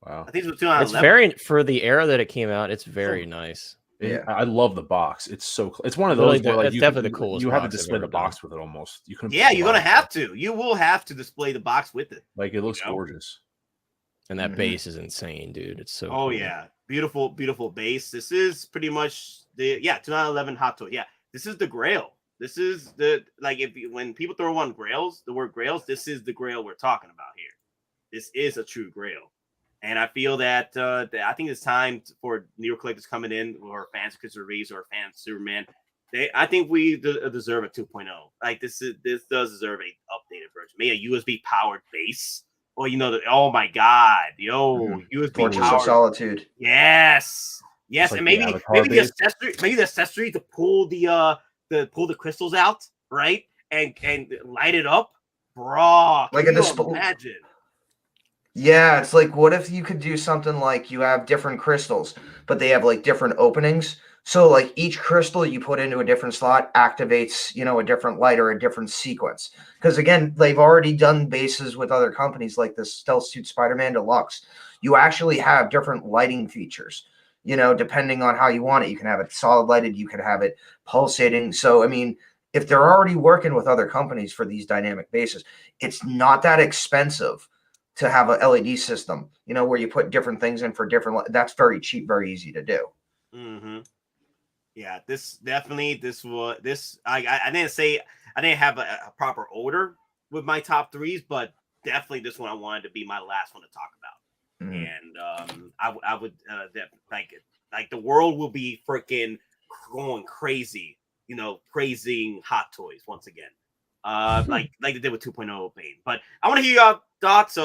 Wow. I think it was 2011. It's very, for the era that it came out, it's very nice. Yeah, I love the box. It's so it's one of those where, like, it's definitely the coolest. You have to display the box with it almost. You couldn't. Yeah, you're gonna have to. You will have to display the box with it. Like, it looks gorgeous. And that base is insane, dude. It's so cool. Yeah. Beautiful, beautiful base. This is pretty much the 2011 Hot Toy. Yeah, this is the Grail. This is the, like, when people throw on Grails, the word Grails, this is the Grail we're talking about here. This is a true Grail. And I feel that I think it's time for New York collectors coming in, or fans of Christopher Reeves or fans of Superman. I think we deserve a 2.0. Like, this does deserve a updated version. Maybe a USB powered base. Or, you know, oh my God, USB Fortress powered. of Solitude. Yes, Like, and maybe the accessory to pull the crystals out, right, and light it up, bro. Like can a you imagine? Yeah, it's like, what if you could do something like you have different crystals, but they have like different openings. So like each crystal you put into a different slot activates, a different light or a different sequence. Because again, they've already done bases with other companies like this Stealth Suit Spider-Man Deluxe. You actually have different lighting features, depending on how you want it. You can have it solid lighted, you can have it pulsating. So, I mean, if they're already working with other companies for these dynamic bases, it's not that expensive to have a LED system, where you put different things in for different. That's very cheap, very easy to do. Mm-hmm. Yeah, this definitely I didn't have a proper order with my top threes, but definitely this one I wanted to be my last one to talk about. And I would like the world will be freaking going crazy, praising Hot Toys once again. Like they did with 2.0 Bane. But I want to hear your thoughts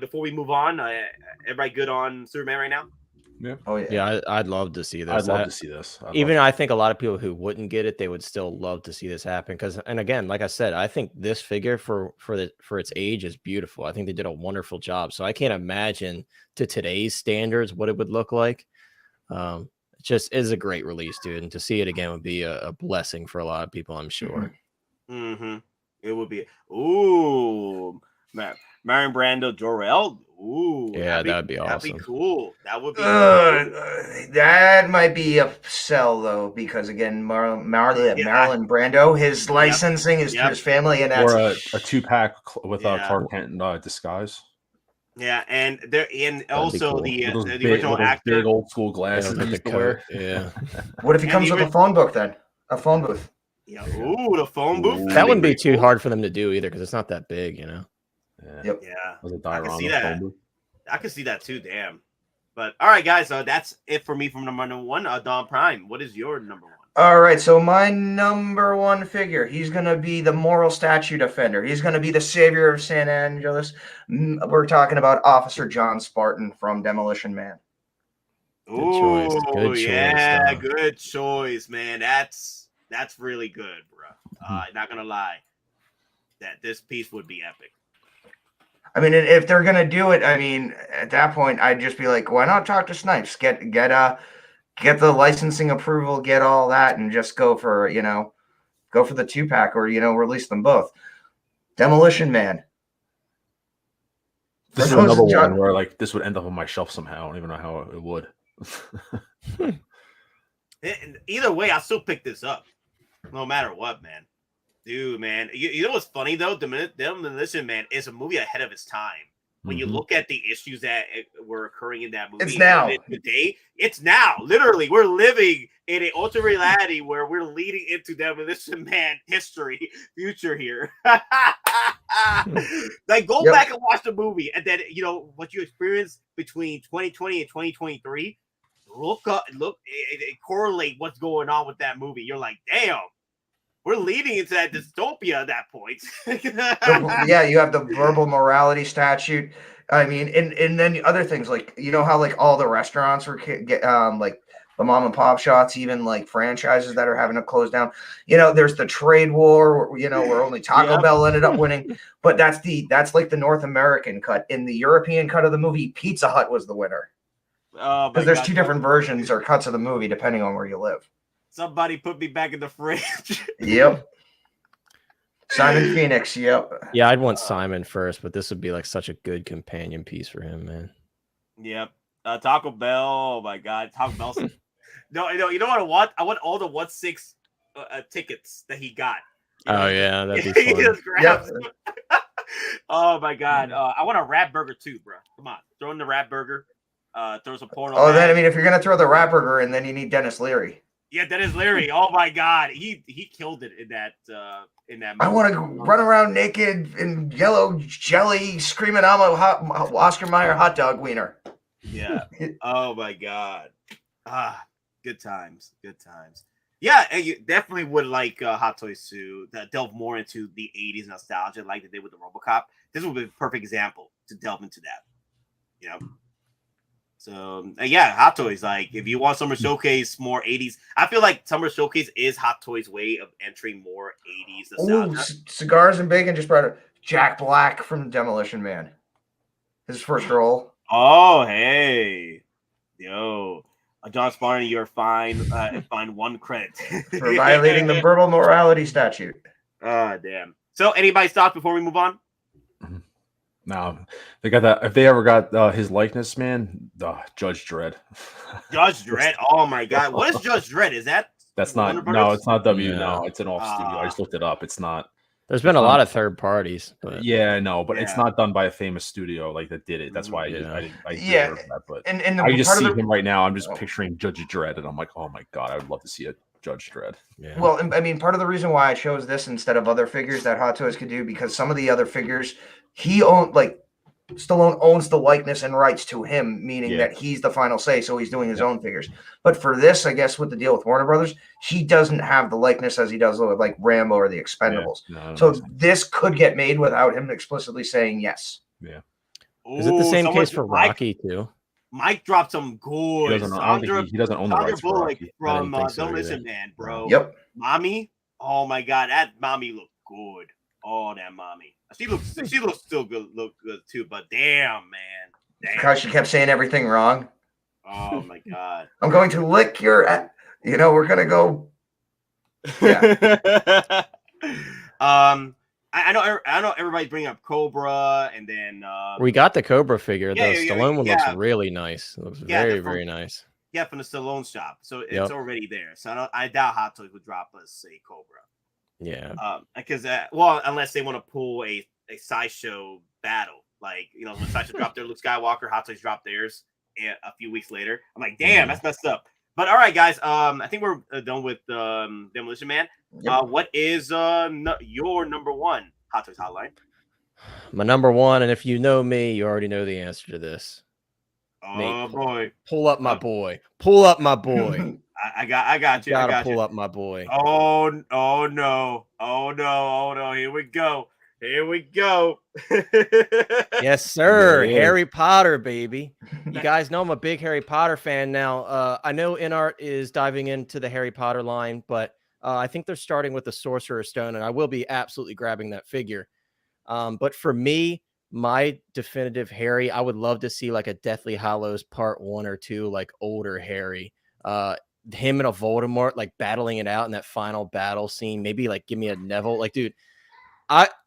before we move on. Everybody good on Superman right now? Yeah. Oh yeah. Yeah, I'd love to see this. I'd love to see this. I think a lot of people who wouldn't get it, they would still love to see this happen. And again, like I said, I think this figure for its age is beautiful. I think they did a wonderful job. So I can't imagine to today's standards what it would look like. It just is a great release, dude. And to see it again would be a blessing for a lot of people, I'm sure. Mm-hmm. It would be. Ooh, Marion Brando, Jor-El. Ooh, yeah, that'd be awesome. That'd be cool. That would be. That might be a sell though, because again, Marlon Brando, his licensing is to his family, and that's or a 2-pack with Clark Kent and disguise. Yeah, and also cool. the big, original actor, big old school glasses. With the coat. Yeah. What if he comes with a phone book then? A phone booth. Yeah. Ooh, the phone booth. That wouldn't be too hard for them to do either, because it's not that big, Yeah. Yep. Yeah. I can see that. I can see that too. Damn. But all right, guys. That's it for me from number one. DonPrime, what is your number one? All right, so my number one figure, he's going to be the moral statue defender. He's going to be the savior of San Angeles. We're talking about Officer John Spartan from Demolition Man. Good choice. Good choice. Yeah, good choice, man. That's really good, bro. Not gonna lie, that this piece would be epic. I mean, if they're gonna do it, I mean, at that point, I'd just be like, why not talk to Snipes? Get the licensing approval, get all that, and just go for the 2-pack, or release them both. Demolition Man. This is another one where this would end up on my shelf somehow. I don't even know how it would. Either way, I'll still pick this up, no matter what, man. Dude, man, you know what's funny though? Demolition Man is a movie ahead of its time. When you look at the issues that were occurring in that movie, it's now. Today, it's now. Literally, we're living in an alternate reality where we're leading into Demolition Man future here. Go back and watch the movie, and then what you experienced between 2020 and 2023. It correlate what's going on with that movie. You're like, damn. We're leading into that dystopia at that point. Yeah, you have the verbal morality statute. I mean, and then other things how all the restaurants were the mom and pop shops, even franchises that are having to close down. There's the trade war. Where only Taco Bell ended up winning. But that's the North American cut. In the European cut of the movie, Pizza Hut was the winner. Because there's two different versions or cuts of the movie depending on where you live. Somebody put me back in the fridge. Yep. Simon Pheonix. Yep. Yeah, I'd want Simon first, but this would be such a good companion piece for him, man. Yep. Taco Bell. Oh my God, Taco Bell. No, you know what I want? I want all the 1/6 tickets that he got. Oh yeah, that'd be fun. Yep. Oh my God. I want a rat burger too, bro. Come on, throw in the rat burger. Throw some porno. Oh, then I mean, if you're gonna throw the rat burger in, then you need Dennis Leary. Yeah, Dennis Leary. Oh my God, he killed it in that movie. I want to run around naked in yellow jelly, screaming, "I'm a Oscar Mayer hot dog wiener." Yeah. Oh my God. Good times. Good times. Yeah, and you definitely would like Hot Toys to delve more into the 80s nostalgia like they did with the RoboCop. This would be a perfect example to delve into that. So yeah, Hot Toys. If you want Summer Showcase more 80s, I feel like Summer Showcase is Hot Toys' way of entering more 80s nostalgia. Ooh, Cigars and Bacon just brought up Jack Black from Demolition Man. His first role. Oh hey, yo, John Spartan, you're fine. Fine 1 credit for violating the verbal morality statute. Damn. So, anybody's thoughts before we move on? No, they got that. If they ever got his likeness, man, Judge Dredd. Judge Dredd. Oh my God, what is Judge Dredd? Is that? That's not. No, it's not W. Yeah. No, it's an off studio. I just looked it up. It's not. There's been a lot of third parties. But... Yeah, no, but it's not done by a famous studio like that did it. That's why I didn't heard that. But and I just see him right now. I'm just picturing Judge Dredd, and I'm like, oh my God, I would love to see a Judge Dredd. Yeah. Well, I mean, part of the reason why I chose this instead of other figures that Hot Toys could do, because some of the other figures he owned, like Stallone owns the likeness and rights to him, meaning that he's the final say, so he's doing his own figures. But for this, I guess with the deal with Warner Brothers, he doesn't have the likeness as he does with like Rambo or the Expendables. So this could get made without him explicitly saying yes. Yeah. Is it the same case for Rocky too? Mike dropped some good. He doesn't own the rights for Rocky. From Demolition Man, bro. Yep. Mommy. Oh my God, that mommy looked good. Oh, that mommy. She looks still good, look good too. But damn, man. Damn. Because she kept saying everything wrong. Oh my God. I'm going to lick your. We're gonna go. Yeah. I know everybody's bringing up Cobra, and then we got the Cobra figure. The Stallone one looks really nice. It looks very nice. Yeah, from the Stallone shop, so it's already there. So I doubt Hot Toys would drop us a Cobra. Yeah. Because unless they want to pull a Sideshow battle, like when Sideshow dropped their Luke Skywalker, Hot Toys dropped theirs a few weeks later. I'm like, damn, that's messed up. But all right, guys. I think we're done with Demolition Man. Yep. What is your number 1 Hot Toys hotline? My number 1, and if you know me, you already know the answer to this. Oh Nate, boy! Pull up my boy. Pull up my boy. I got you. Gotta pull up my boy. Oh no! Here we go. Yes, sir. Yeah. Harry Potter, baby. You guys know I'm a big Harry Potter fan now. I know InArt is diving into the Harry Potter line, but I think they're starting with the Sorcerer's Stone, and I will be absolutely grabbing that figure. But for me, my definitive Harry, I would love to see like a Deathly Hallows Part 1 or 2, like older Harry. Him and a Voldemort like battling it out in that final battle scene. Maybe like give me a Neville. Like, dude,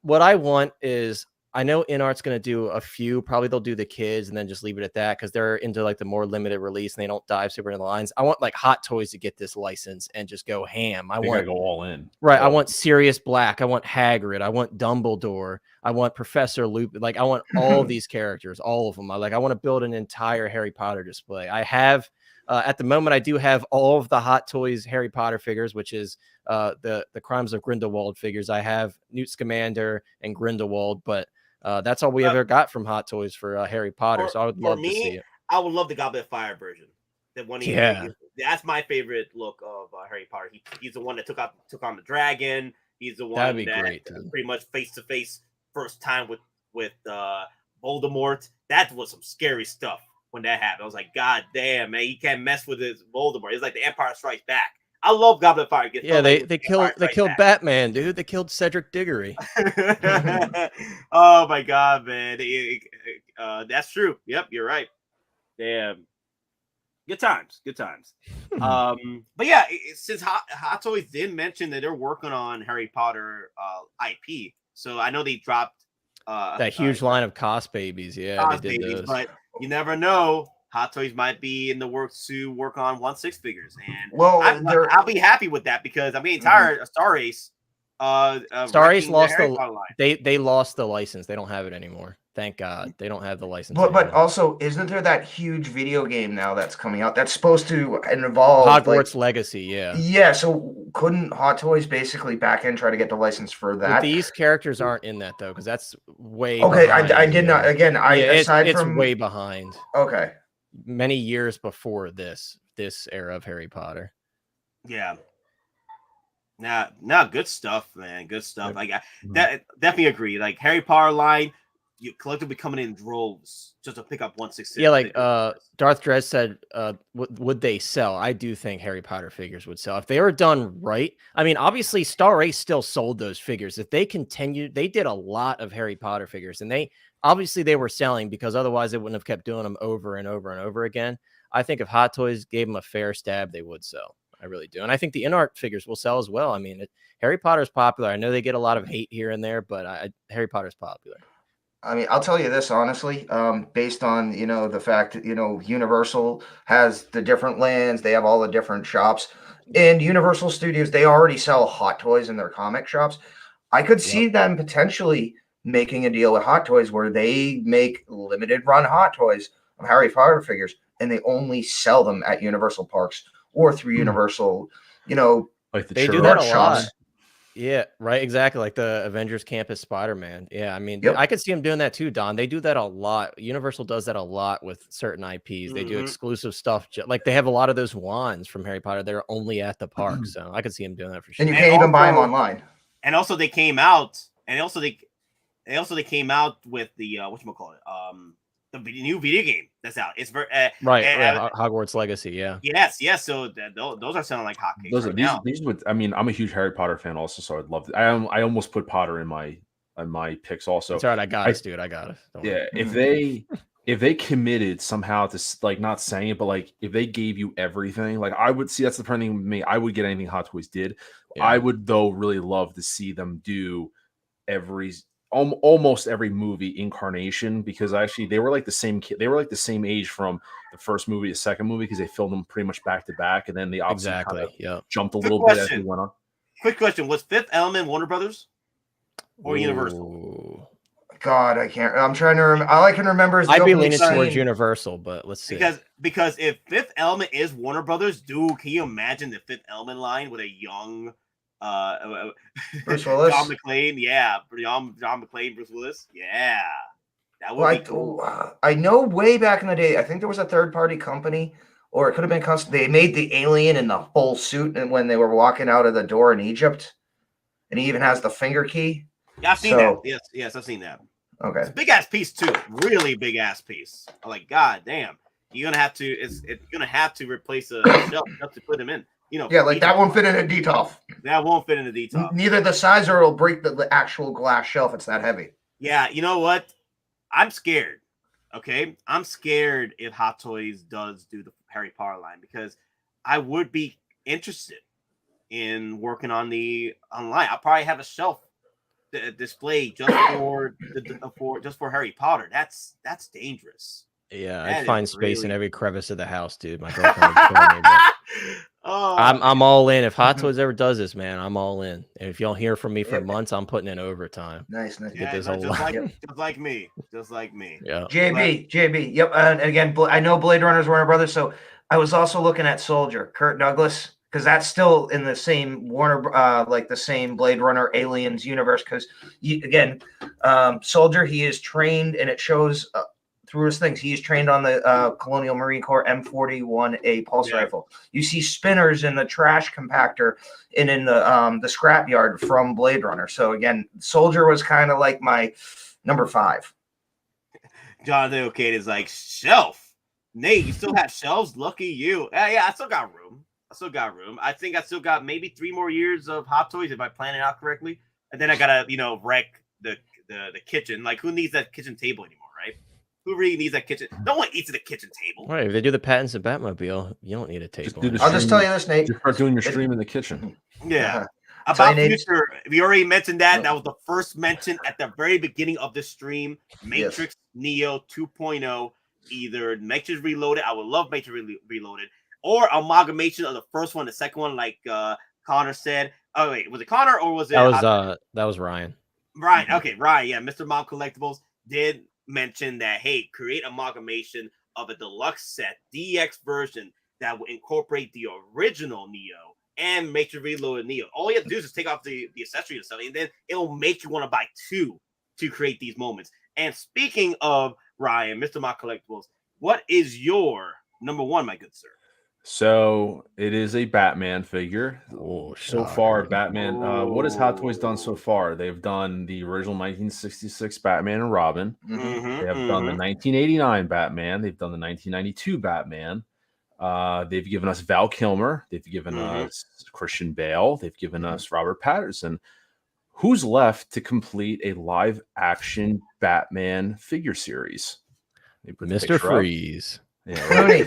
what I want is, I know InArt's going to do a few, probably they'll do the kids and then just leave it at that, because they're into like the more limited release and they don't dive super into the lines. I want like Hot Toys to get this license and just go ham. I want to go all in. Right. I want Sirius Black. I want Hagrid. I want Dumbledore. I want Professor Lupin. Like, I want all of these characters, all of them. I want to build an entire Harry Potter display. I have, at the moment, I do have all of the Hot Toys Harry Potter figures, which is the Crimes of Grindelwald figures. I have Newt Scamander and Grindelwald, but that's all we ever got from Hot Toys for Harry Potter. So I would love to see it. I would love the Goblet of Fire version. That one. That's my favorite look of Harry Potter. He's the one that took on the dragon. He's the one that pretty much face to face first time with Voldemort. That was some scary stuff when that happened. I was like, God damn, man, you can't mess with this Voldemort. It's like the Empire Strikes Back. I love Goblet of Fire. They killed Batman, dude. They killed Cedric Diggory. Oh my God, man. That's true. Yep, you're right. Damn. Good times. But yeah, since Hot Toys did mention that they're working on Harry Potter IP, so I know they dropped that huge line of Cos Babies. Yeah, they did those. But you never know. Hot Toys might be in the works to work on 1/6 figures, and I'll be happy with that, because I mean, entire Star Ace. Star Ace lost they lost the license. They don't have it anymore. Thank God, they don't have the license. But also, isn't there that huge video game now that's coming out that's supposed to involve Hogwarts Legacy? Yeah. Yeah. So couldn't Hot Toys basically back end try to get the license for that? But these characters aren't in that though, because that's way okay. I did not. Again, it's way behind. Okay. Many years before this era of Harry Potter. Yeah. Now, good stuff, man. Good stuff. Like, definitely agree. Like, Harry Potter line, you collectively coming in droves just to pick up 1/6. Yeah, like Darth Drez said, would they sell? I do think Harry Potter figures would sell if they were done right. I mean, obviously, Star Race still sold those figures. If they continued, they did a lot of Harry Potter figures, and they were selling because otherwise they wouldn't have kept doing them over and over and over again. I think if Hot Toys gave them a fair stab, they would sell. I really do, and I think the in-art figures will sell as well. I mean, Harry Potter's popular. I know they get a lot of hate here and there, but Harry Potter's popular. I mean, I'll tell you this honestly, based on, you know, the fact that, you know, Universal has the different lands, they have all the different shops, and Universal Studios, they already sell Hot Toys in their comic shops. I could see them potentially making a deal with Hot Toys where they make limited run Hot Toys of Harry Potter figures, and they only sell them at Universal Parks or through Universal, you know, like they do that a lot. Yeah, right. Exactly. Like the Avengers Campus Spider-Man. Yeah. I mean, I could see them doing that too, Don. They do that a lot. Universal does that a lot with certain IPs. They do exclusive stuff. Like they have a lot of those wands from Harry Potter. They're only at the park. So I could see them doing that for sure. And you can't even buy them online. And also they came out they came out with the whatchamacallit, the new video game that's out. It's very Hogwarts Legacy. Yeah. Yes. So those are sounding like hotcakes. These would. I mean, I'm a huge Harry Potter fan also, so I'd love it. I almost put Potter in my picks also. It's all right. I got it, dude. I got it. Yeah. If they committed somehow to, like, not saying it, but like if they gave you everything, like I would see, that's the funny thing with me. I would get anything Hot Toys did. Yeah. I would though really love to see them do almost every movie incarnation, because actually they were like the same kid. They were like the same age from the first movie to second movie, because they filmed them pretty much back to back, and then they obviously jumped a little bit as we went on. Quick question: was Fifth Element Warner Brothers or Universal? God, I can't. I'm trying to remember. All I can remember is I'd be leaning towards Universal, but let's see. Because if Fifth Element is Warner Brothers, dude, can you imagine the Fifth Element line with a young Bruce Willis, John McClane, John McClane, Bruce Willis, that would be cool. I know way back in the day, I think there was a third-party company, or it could have been custom. They made the alien in the full suit, and when they were walking out of the door in Egypt, and he even has the finger key. Yeah, I've seen that. Yes, I've seen that. Okay, it's a big ass piece too, really big ass piece. I'm like, god damn, you're gonna have to. It's gonna have to replace a shelf to put him in. You know, yeah, like that won't fit in a DTOF. That won't fit in a DTOF. Neither the size or it'll break the actual glass shelf. It's that heavy. Yeah, you know what? I'm scared. Okay, I'm scared if Hot Toys does do the Harry Potter line, because I would be interested in working on the online. I'll probably have a shelf display just for Harry Potter. That's dangerous. Yeah, I'd find space in every crevice of the house, dude. My girlfriend would kill me. I'm all in. If Hot Toys ever does this, man, I'm all in. And if you don't hear from me for months, I'm putting in overtime. Nice. Yeah, just like me. Yeah. JB. Yep. And again, I know Blade Runner's Warner Brothers, so I was also looking at Soldier, Kirk Douglas, because that's still in the same Warner, like the same Blade Runner Aliens universe. Because Soldier, he is trained, and it shows through his things. He is trained on the Colonial Marine Corps M41A pulse rifle. You see spinners in the trash compactor and in the scrapyard from Blade Runner. So again, Soldier was kind of like my number 5. Jonathan O'Kane is like, shelf. Nate, you still have shelves? Lucky you. Yeah, I still got room. I think I still got maybe 3 more years of Hot Toys if I plan it out correctly. And then I gotta, wreck the kitchen. Like, who needs that kitchen table anymore, right? Who really needs that kitchen? No one eats at the kitchen table. Right. If they do the patents of Batmobile, you don't need a table. I'll just tell you this, Nate. Just start doing your stream in the kitchen. Yeah. About future, we already mentioned that. That was the first mention at the very beginning of the stream. Matrix Neo 2.0. Either Matrix Reloaded. I would love Matrix Reloaded. Or amalgamation of the first one, the second one, like Connor said. Oh, wait. Was it Connor or was it? That was Ryan. Ryan. Okay, Ryan. Yeah. Mr. Mom Collectibles did mention that, hey, create amalgamation of a deluxe set DX version that will incorporate the original Neo and Matrix Reloaded Neo. All you have to do is just take off the accessory and stuff, and then it'll make you want to buy 2 to create these moments. And speaking of Ryan, Mr. Mock Collectibles, what is your number 1, my good sir? So it is a Batman figure. Oh, So far, Batman. What has Hot Toys done so far? They've done the original 1966 Batman and Robin. They have done the 1989 Batman. They've done the 1992 Batman. They've given us Val Kilmer. They've given us Christian Bale. They've given us Robert Pattinson. Who's left to complete a live-action Batman figure series? Mr. Freeze. Yeah.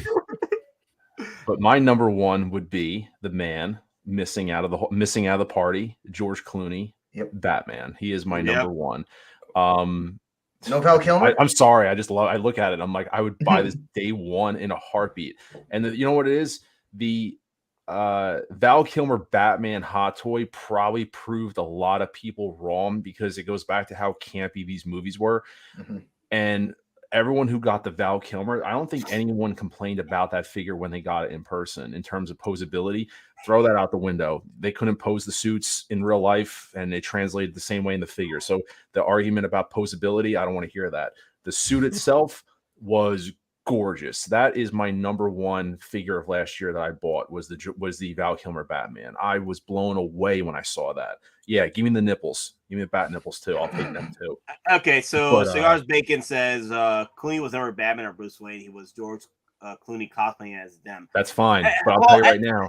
But my number one would be the man missing out of the party, George Clooney. Yep. Batman. He is my number one. No Val Kilmer? I'm sorry. I look at it. I'm like, I would buy this day one in a heartbeat. And you know what it is? The Val Kilmer Batman Hot Toy probably proved a lot of people wrong because it goes back to how campy these movies were. And everyone who got the Val Kilmer, I don't think anyone complained about that figure when they got it in person in terms of posability. Throw that out the window. They couldn't pose the suits in real life, and they translated the same way in the figure. So the argument about posability, I don't want to hear that. The suit itself was gorgeous. That is my number one figure of last year that I bought was the Val Kilmer Batman. I was blown away when I saw that. Yeah, give me the nipples. Give me the bat nipples too. I'll take them too. Okay, so Cigars Bacon says Clooney was never Batman or Bruce Wayne. He was George Clooney cosplaying as them. That's fine, but I'll tell you right now,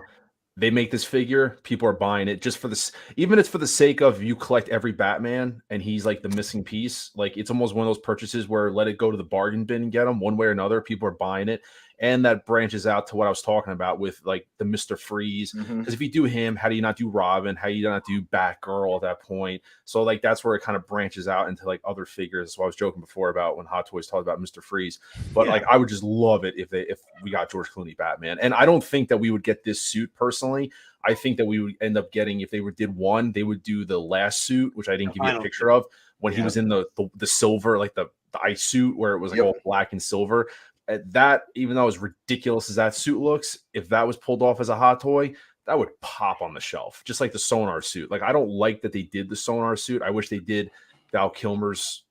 they make this figure, people are buying it just for this. Even it's for the sake of you collect every Batman and he's like the missing piece. Like it's almost one of those purchases where let it go to the bargain bin and get them one way or another. People are buying it. And that branches out to what I was talking about with like the Mr. Freeze. Because if you do him, how do you not do Robin? How do you not do Batgirl at that point? So like that's where it kind of branches out into like other figures. So I was joking before about when Hot Toys talked about Mr. Freeze. But like I would just love it if we got George Clooney Batman. And I don't think that we would get this suit personally. I think that we would end up getting, if they did one, they would do the last suit, which I didn't give you a picture of, when he was in the silver, like the ice suit where it was like all black and silver. That, even though as ridiculous as that suit looks, if that was pulled off as a Hot Toy, that would pop on the shelf, just like the Sonar suit. Like I don't like that they did the Sonar suit. I wish they did Val Kilmer's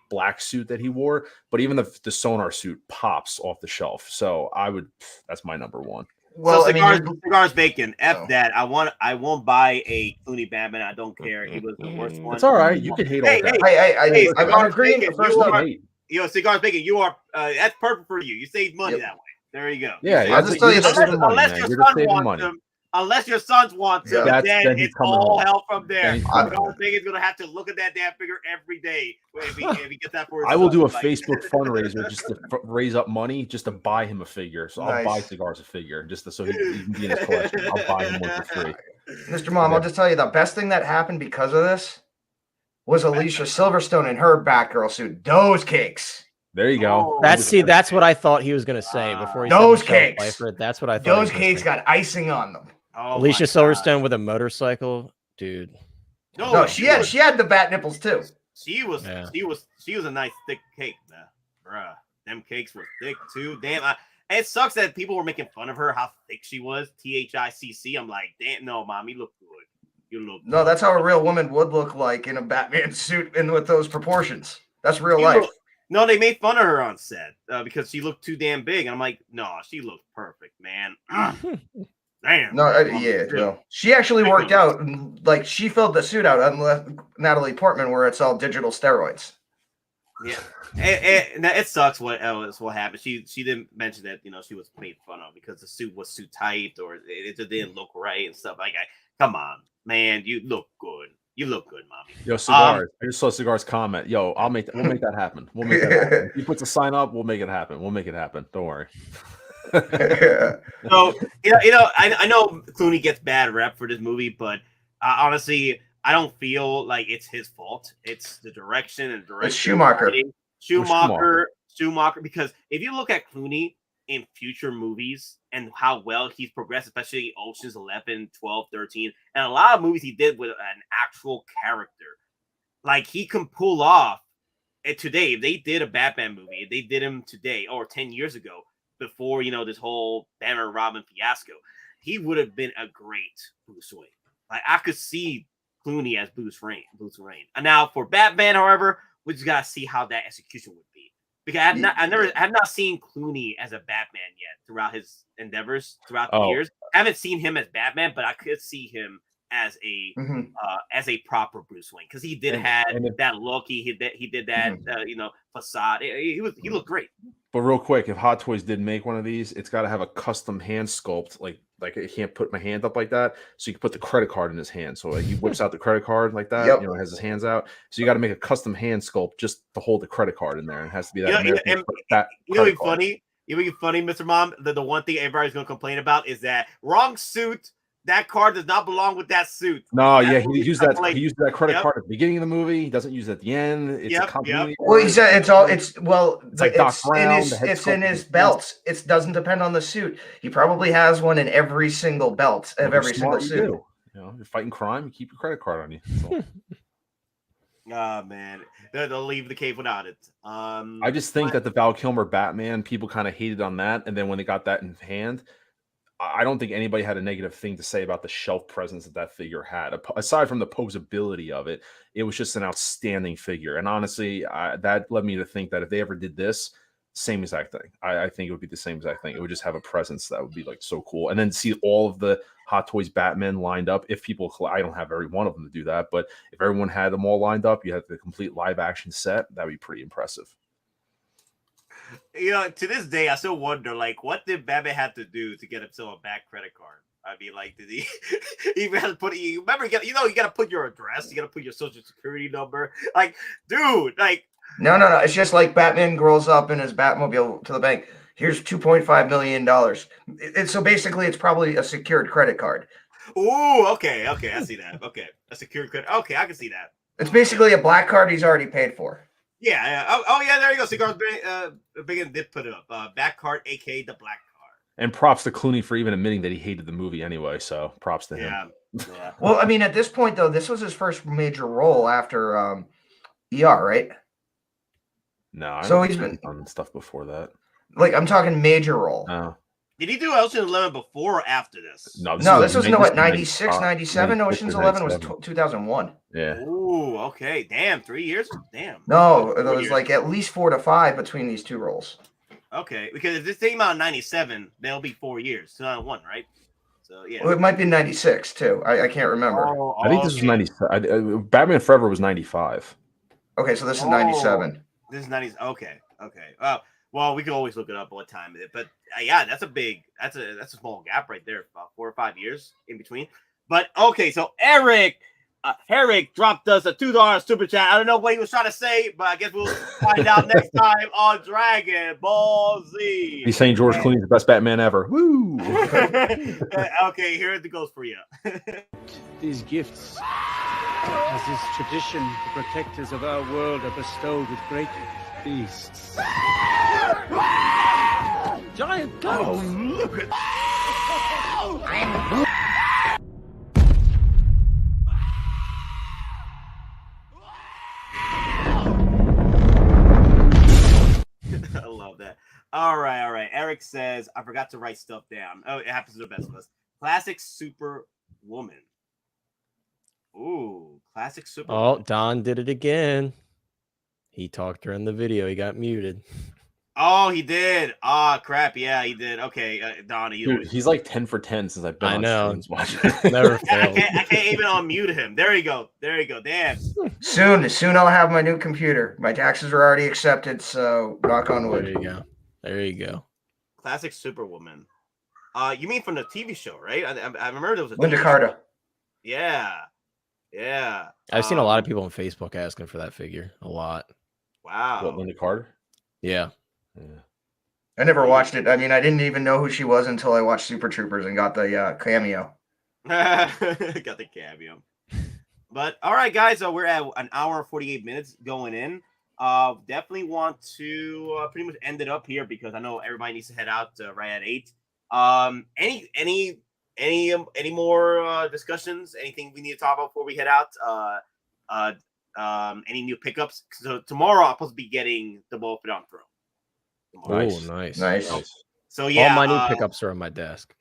black suit that he wore, but even the Sonar suit pops off the shelf. So that's my number one. Well, so Cigars Bacon. That. I won't buy a Clooney Batman. I don't care. He was the worst one. It's all right. You can hate all that. Hey, I'm agreeing. Cigars Bacon, you are that's perfect for you. You save money that way. There you go. Yeah, I'll just tell you unless your sons want to, then it's all hell from there. Cigars Bacon's gonna have to look at that damn figure every day if he gets that for his I will do a Facebook fundraiser just to raise up money just to buy him a figure. So I'll buy Cigars a figure just so he can be in his collection. I'll buy him one for free. Mr. Mom, I'll just tell you the best thing that happened because of this was Alicia Silverstone in her Batgirl suit. Those cakes. There you go. That's what I thought he was going to say before he those said cakes. That's what I thought. Those cakes got icing on them. Alicia Silverstone with a motorcycle, dude. No, she had the bat nipples too. She was a nice thick cake, man. Bruh, them cakes were thick too. Damn, it sucks that people were making fun of her how thick she was. THICC. I'm like, damn, no, mom, you look good. No, that's how a real woman would look like in a Batman suit and with those proportions. That's real life. No, they made fun of her on set because she looked too damn big. And I'm like, no, she looked perfect, man. Damn. No, she actually worked out. Like, she filled the suit out, unlike Natalie Portman, where it's all digital steroids. Yeah. It sucks what happened. She didn't mention that, she was made fun of because the suit was too tight or it just didn't look right and stuff. Like, come on, man, you look good. You look good, mommy. Yo, Cigars. I just saw Cigars comment. Yo, we'll make that happen. We'll make that happen. If he puts a sign up, we'll make it happen. We'll make it happen. Don't worry. So, I know Clooney gets bad rep for this movie, but honestly, I don't feel like it's his fault. It's the direction and It's Schumacher. Schumacher, because if you look at Clooney in future movies and how well he's progressed, especially Ocean's 11, 12, 13, and a lot of movies he did with an actual character. Like, he can pull off today. If they did a Batman movie, if they did him today or 10 years ago, before, this whole Batman and Robin fiasco, he would have been a great Bruce Wayne. Like, I could see Clooney as Bruce Wayne. And now for Batman, however, we just got to see how that execution would be. because I have not seen Clooney as a Batman yet throughout his endeavors throughout the years. I haven't seen him as Batman, but I could see him as a proper Bruce Wayne, because he did have that look. He did that facade. He looked great. But real quick, if Hot Toys did make one of these, it's got to have a custom hand sculpt. Like I can't put my hand up like that, so you can put the credit card in his hand. So he whips out the credit card like that. Yep. Has his hands out. So you got to make a custom hand sculpt just to hold the credit card in there. It has to be that. It'd be funny, Mr. Mom. The one thing everybody's gonna complain about is that wrong suit. That card does not belong with that suit. No, yeah, he used that credit card at the beginning of the movie. He doesn't use it at the end. It's a continuity. Well, he said it's like Doc Brown, it's in his belts. It doesn't depend on the suit. He probably has one in every single belt of every single suit. You're fighting crime. You keep your credit card on you. Oh man, they'll leave the cave without it. I just think that the Val Kilmer Batman, people kind of hated on that, and then when they got that in hand, I don't think anybody had a negative thing to say about the shelf presence that figure had. Aside from the posability of it, it was just an outstanding figure. And honestly, that led me to think that if they ever did this, same exact thing. I think it would be the same exact thing. It would just have a presence that would be like so cool. And then see all of the Hot Toys Batman lined up. If people, I don't have every one of them to do that, but if everyone had them all lined up, you had the complete live action set, that'd be pretty impressive. To this day, I still wonder, like, what did Batman have to do to get himself a back credit card? I mean, like, did he even have to put? You remember, you got to put your address, you got to put your social security number. Like, dude, like, no. It's just like Batman rolls up in his Batmobile to the bank. Here's $2.5 million. So basically, it's probably a secured credit card. Ooh, okay, I see that. Okay, a secured credit. Okay, I can see that. It's basically a black card he's already paid for. Yeah. Oh, yeah. There you go. Cigars Big did put it up. Back card, aka the black card. And props to Clooney for even admitting that he hated the movie anyway. So props to him. Yeah. Well, I mean, at this point though, this was his first major role after ER, right? No. So he's been on stuff before that. Like I'm talking major role. No. Did he do Ocean's 11 before or after this? No, this was 96, 97. Ocean's 11 was 2001. Yeah. Ooh, okay. Damn, 3 years? Damn. No, it was like at least 4 to 5 between these two roles. Okay, because if this came out in 97, that'll be 4 years. 2001, right? So, yeah. Well, it might be 96, too. I can't remember. I think this was 97. Batman Forever was 95. Okay, so this is 97. This is 90. Okay. Well, we can always look it up what time it is, but yeah, that's a small gap right there, about 4 or 5 years in between. But okay, so Eric dropped us a $2 super chat. I don't know what he was trying to say, but I guess we'll find out next time on Dragon Ball Z. He's saying George Clooney's the best Batman ever. Woo! Okay, here it goes for you. These gifts, as is tradition, the protectors of our world are bestowed with great beasts. Giant goats! Oh, look at I love that. All right. Eric says, I forgot to write stuff down. Oh, it happens to the best of us. Classic Superwoman. Ooh, classic Superwoman. Oh, Don did it again. He talked during the video. He got muted. Oh, he did. Ah, crap. Yeah, he did. Okay, Don. Dude, he's like 10 for 10 since I've been on streams watching. Never failed. I can't even unmute him. There you go. Damn. Soon I'll have my new computer. My taxes are already accepted, so knock on wood. There you go. Classic Superwoman. You mean from the TV show, right? I remember there was a Linda Carter. Yeah. I've seen a lot of people on Facebook asking for that figure. A lot. Wow. What, Linda Carter? Yeah. I never watched it. I mean, I didn't even know who she was until I watched Super Troopers and got the cameo. Got the cameo. But all right, guys, we're at an hour and 48 minutes going in. Definitely want to pretty much end it up here because I know everybody needs to head out right at 8. Any more discussions? Anything we need to talk about before we head out? Any new pickups? So tomorrow I'm supposed to be getting the Boba Fett on Throne. Oh, nice. So yeah, all my new pickups are on my desk.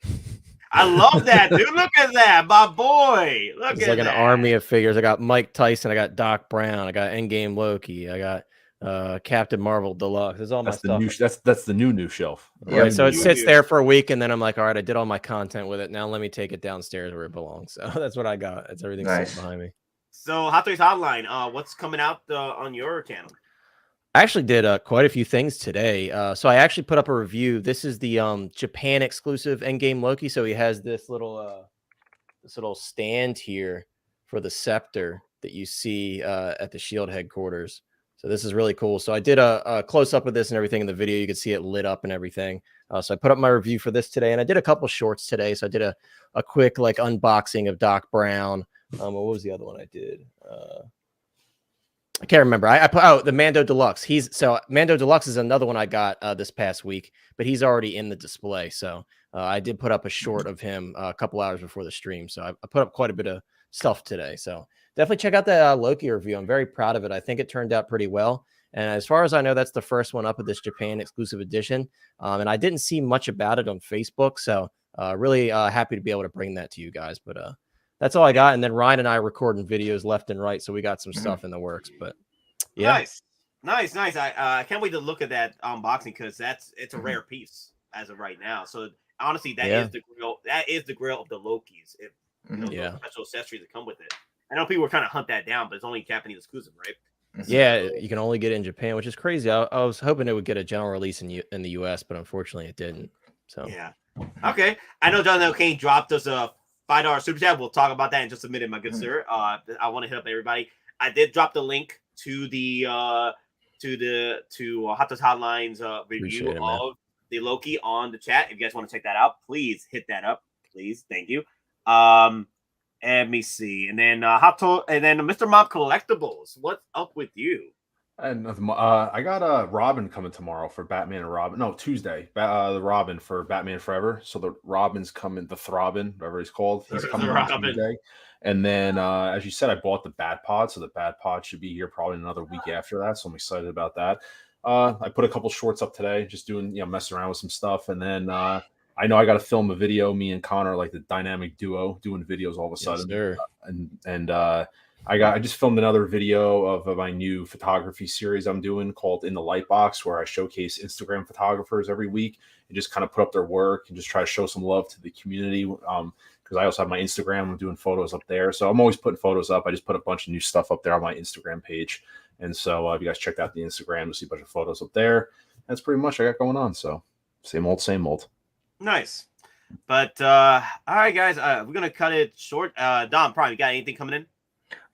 I love that, dude. Look at that, my boy. Look it's at like that. An army of figures. I got Mike Tyson. I got Doc Brown. I got EndGame Loki. I got Captain Marvel Deluxe. It's all my That's the stuff. new. That's the new shelf. Yeah, Right, so it new sits news. there for a week, and then I'm like, all right, I did all my content with it. Now let me take it downstairs where it belongs. So that's what I got. It's everything Nice. sitting behind me. So Hot Toys Hotline, what's coming out on your channel? I actually did quite a few things today. So I actually put up a review. This is the Japan exclusive Endgame Loki. So he has this little stand here for the scepter that you see at the Shield headquarters. So this is really cool. So I did a close up of this and everything in the video. You can see it lit up and everything. So I put up my review for this today, and I did a couple shorts today. So I did a quick like unboxing of Doc Brown. What was the other one I did? I can't remember. I put the Mando Deluxe. Mando Deluxe is another one I got this past week, but he's already in the display. So I did put up a short of him a couple hours before the stream. So I put up quite a bit of stuff today. So definitely check out the Loki review. I'm very proud of it. I think it turned out pretty well. And as far as I know, that's the first one up of this Japan exclusive edition. And I didn't see much about it on Facebook. So really happy to be able to bring that to you guys. But that's all I got. And then Ryan and I are recording videos left and right. So we got some stuff in the works. But yeah. Nice. I can't wait to look at that unboxing because it's a rare piece as of right now. So honestly, that is the grill. That is the grill of the Lokis. If special accessories that come with it. I know people were trying to hunt that down, but it's only Japanese exclusive, right? Yeah, you can only get it in Japan, which is crazy. I was hoping it would get a general release in the US, but unfortunately it didn't. So yeah. Okay. I know Jonathan O'Kane dropped us a $5 super chat. We'll talk about that in just a minute, my good sir. I want to hit up everybody. I did drop the link to the Hot Toys Hotline's review of the Loki on the chat. If you guys want to check that out, please hit that up. Please, thank you. Let me see, and then Mr. Mob Collectibles. What's up with you? And I got Robin coming tomorrow for Batman and Robin. No, Tuesday. The Robin for Batman Forever. So the Robin's coming, the Throbbin, whatever he's called. He's coming on Tuesday. And then, as you said, I bought the Bat Pod, so the Bat Pod should be here probably another week after that. So I'm excited about that. I put a couple shorts up today, just doing messing around with some stuff, and then I know I got to film a video. Me and Connor, like the dynamic duo, doing videos all of a sudden. Yes, I just filmed another video of my new photography series I'm doing called In the Lightbox, where I showcase Instagram photographers every week and just kind of put up their work and just try to show some love to the community. Because I also have my Instagram. I'm doing photos up there, so I'm always putting photos up. I just put a bunch of new stuff up there on my Instagram page, and so if you guys checked out the Instagram, you'll see a bunch of photos up there. That's pretty much what I got going on. So same old. Nice. But all right, guys, we're gonna cut it short. DonPrime, you got anything coming in?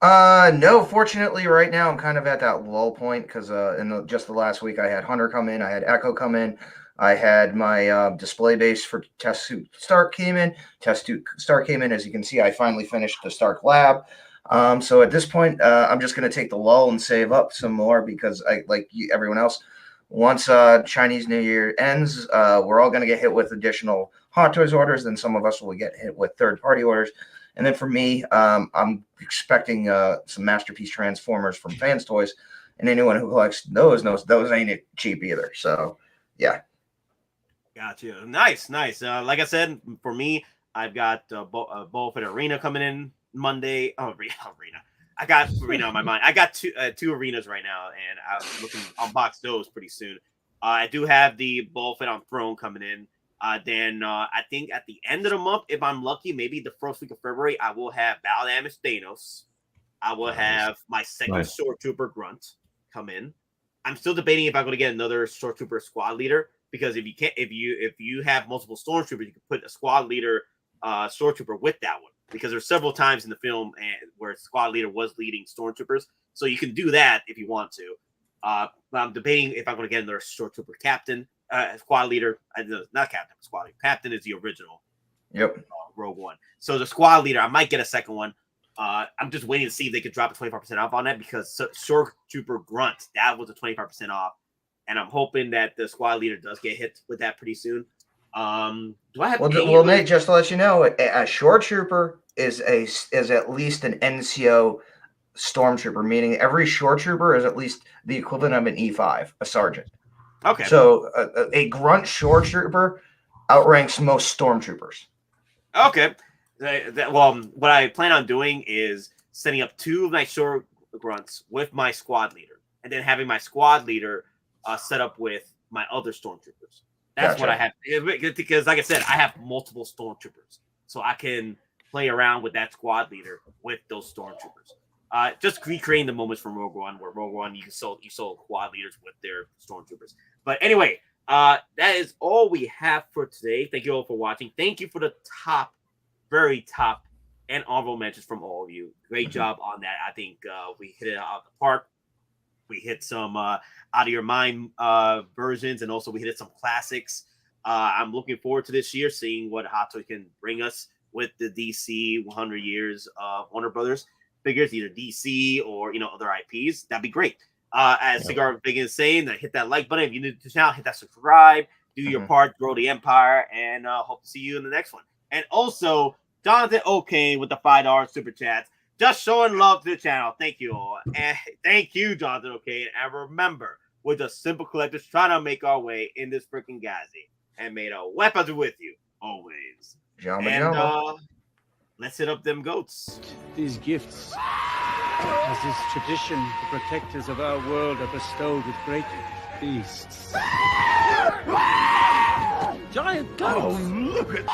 No, fortunately, right now I'm kind of at that lull point because in just the last week I had Hunter come in, I had Echo come in, I had my display base for Test Suit Stark came in. Test Suit Stark came in. As you can see, I finally finished the Stark Lab. So at this point, I'm just going to take the lull and save up some more because everyone else, once Chinese New Year ends, we're all going to get hit with additional Hot Toys orders. Then some of us will get hit with third-party orders. And then for me, I'm expecting some Masterpiece Transformers from Fans Toys. And anyone who collects those knows those ain't cheap either. So, yeah. Gotcha. Nice. Like I said, for me, I've got Boba Fett Arena coming in Monday. Oh, Arena. I got Arena on my mind. I got two arenas right now, and I'm looking to unbox those pretty soon. I do have the Boba Fett on Throne coming in. Then I think at the end of the month, if I'm lucky, maybe the first week of February, I will have Battle Damage Thanos. I will have my second Sword Trooper Grunt come in. I'm still debating if I'm going to get another Sword Trooper squad leader, because if you have multiple Stormtroopers, you can put a squad leader Sword Trooper with that one, because there's several times in the film where squad leader was leading Stormtroopers, so you can do that if you want to. But I'm debating if I'm going to get another Sword Trooper captain. Squad leader, not captain, squad leader. Captain is the original. Yep. Rogue One. So the squad leader, I might get a second one. I'm just waiting to see if they could drop a 25% off on that, because Sword Trooper Grunt, that was a 25% off, and I'm hoping that the squad leader does get hit with that pretty soon. Do I have? Well, Nate, just to let you know, a Shore Trooper is at least an NCO Stormtrooper, meaning every Shore Trooper is at least the equivalent of an E5, a sergeant. Okay. So a Grunt Shore Trooper outranks most Stormtroopers. Okay. Well, what I plan on doing is setting up two of my Shore Grunts with my squad leader, and then having my squad leader set up with my other stormtroopers. That's what I have, because like I said, I have multiple stormtroopers, so I can play around with that squad leader with those stormtroopers. Just recreating the moments from Rogue One, where Rogue One you saw squad leaders with their stormtroopers. But anyway, that is all we have for today. Thank you all for watching. Thank you for the very top, and honorable mentions from all of you. Great job on that. I think we hit it out of the park. We hit some out of your mind versions, and also we hit some classics. I'm looking forward to this year, seeing what Hot Toys can bring us with the DC 100 years of Warner Brothers figures, either DC or other IPs. That'd be great. As Cigar Big is saying, hit that like button if you're new to the channel. Hit that subscribe. Do your part, grow the empire, and hope to see you in the next one. And also, Jonathan O'Kane with the $5 super chats, just showing love to the channel. Thank you all, and thank you, Jonathan O'Kane. And remember, we're just simple collectors trying to make our way in this freaking galaxy, and may the weapons are with you always. And let's hit up them goats. These gifts, as is tradition, the protectors of our world are bestowed with great feasts. Giant goats! Oh, look at...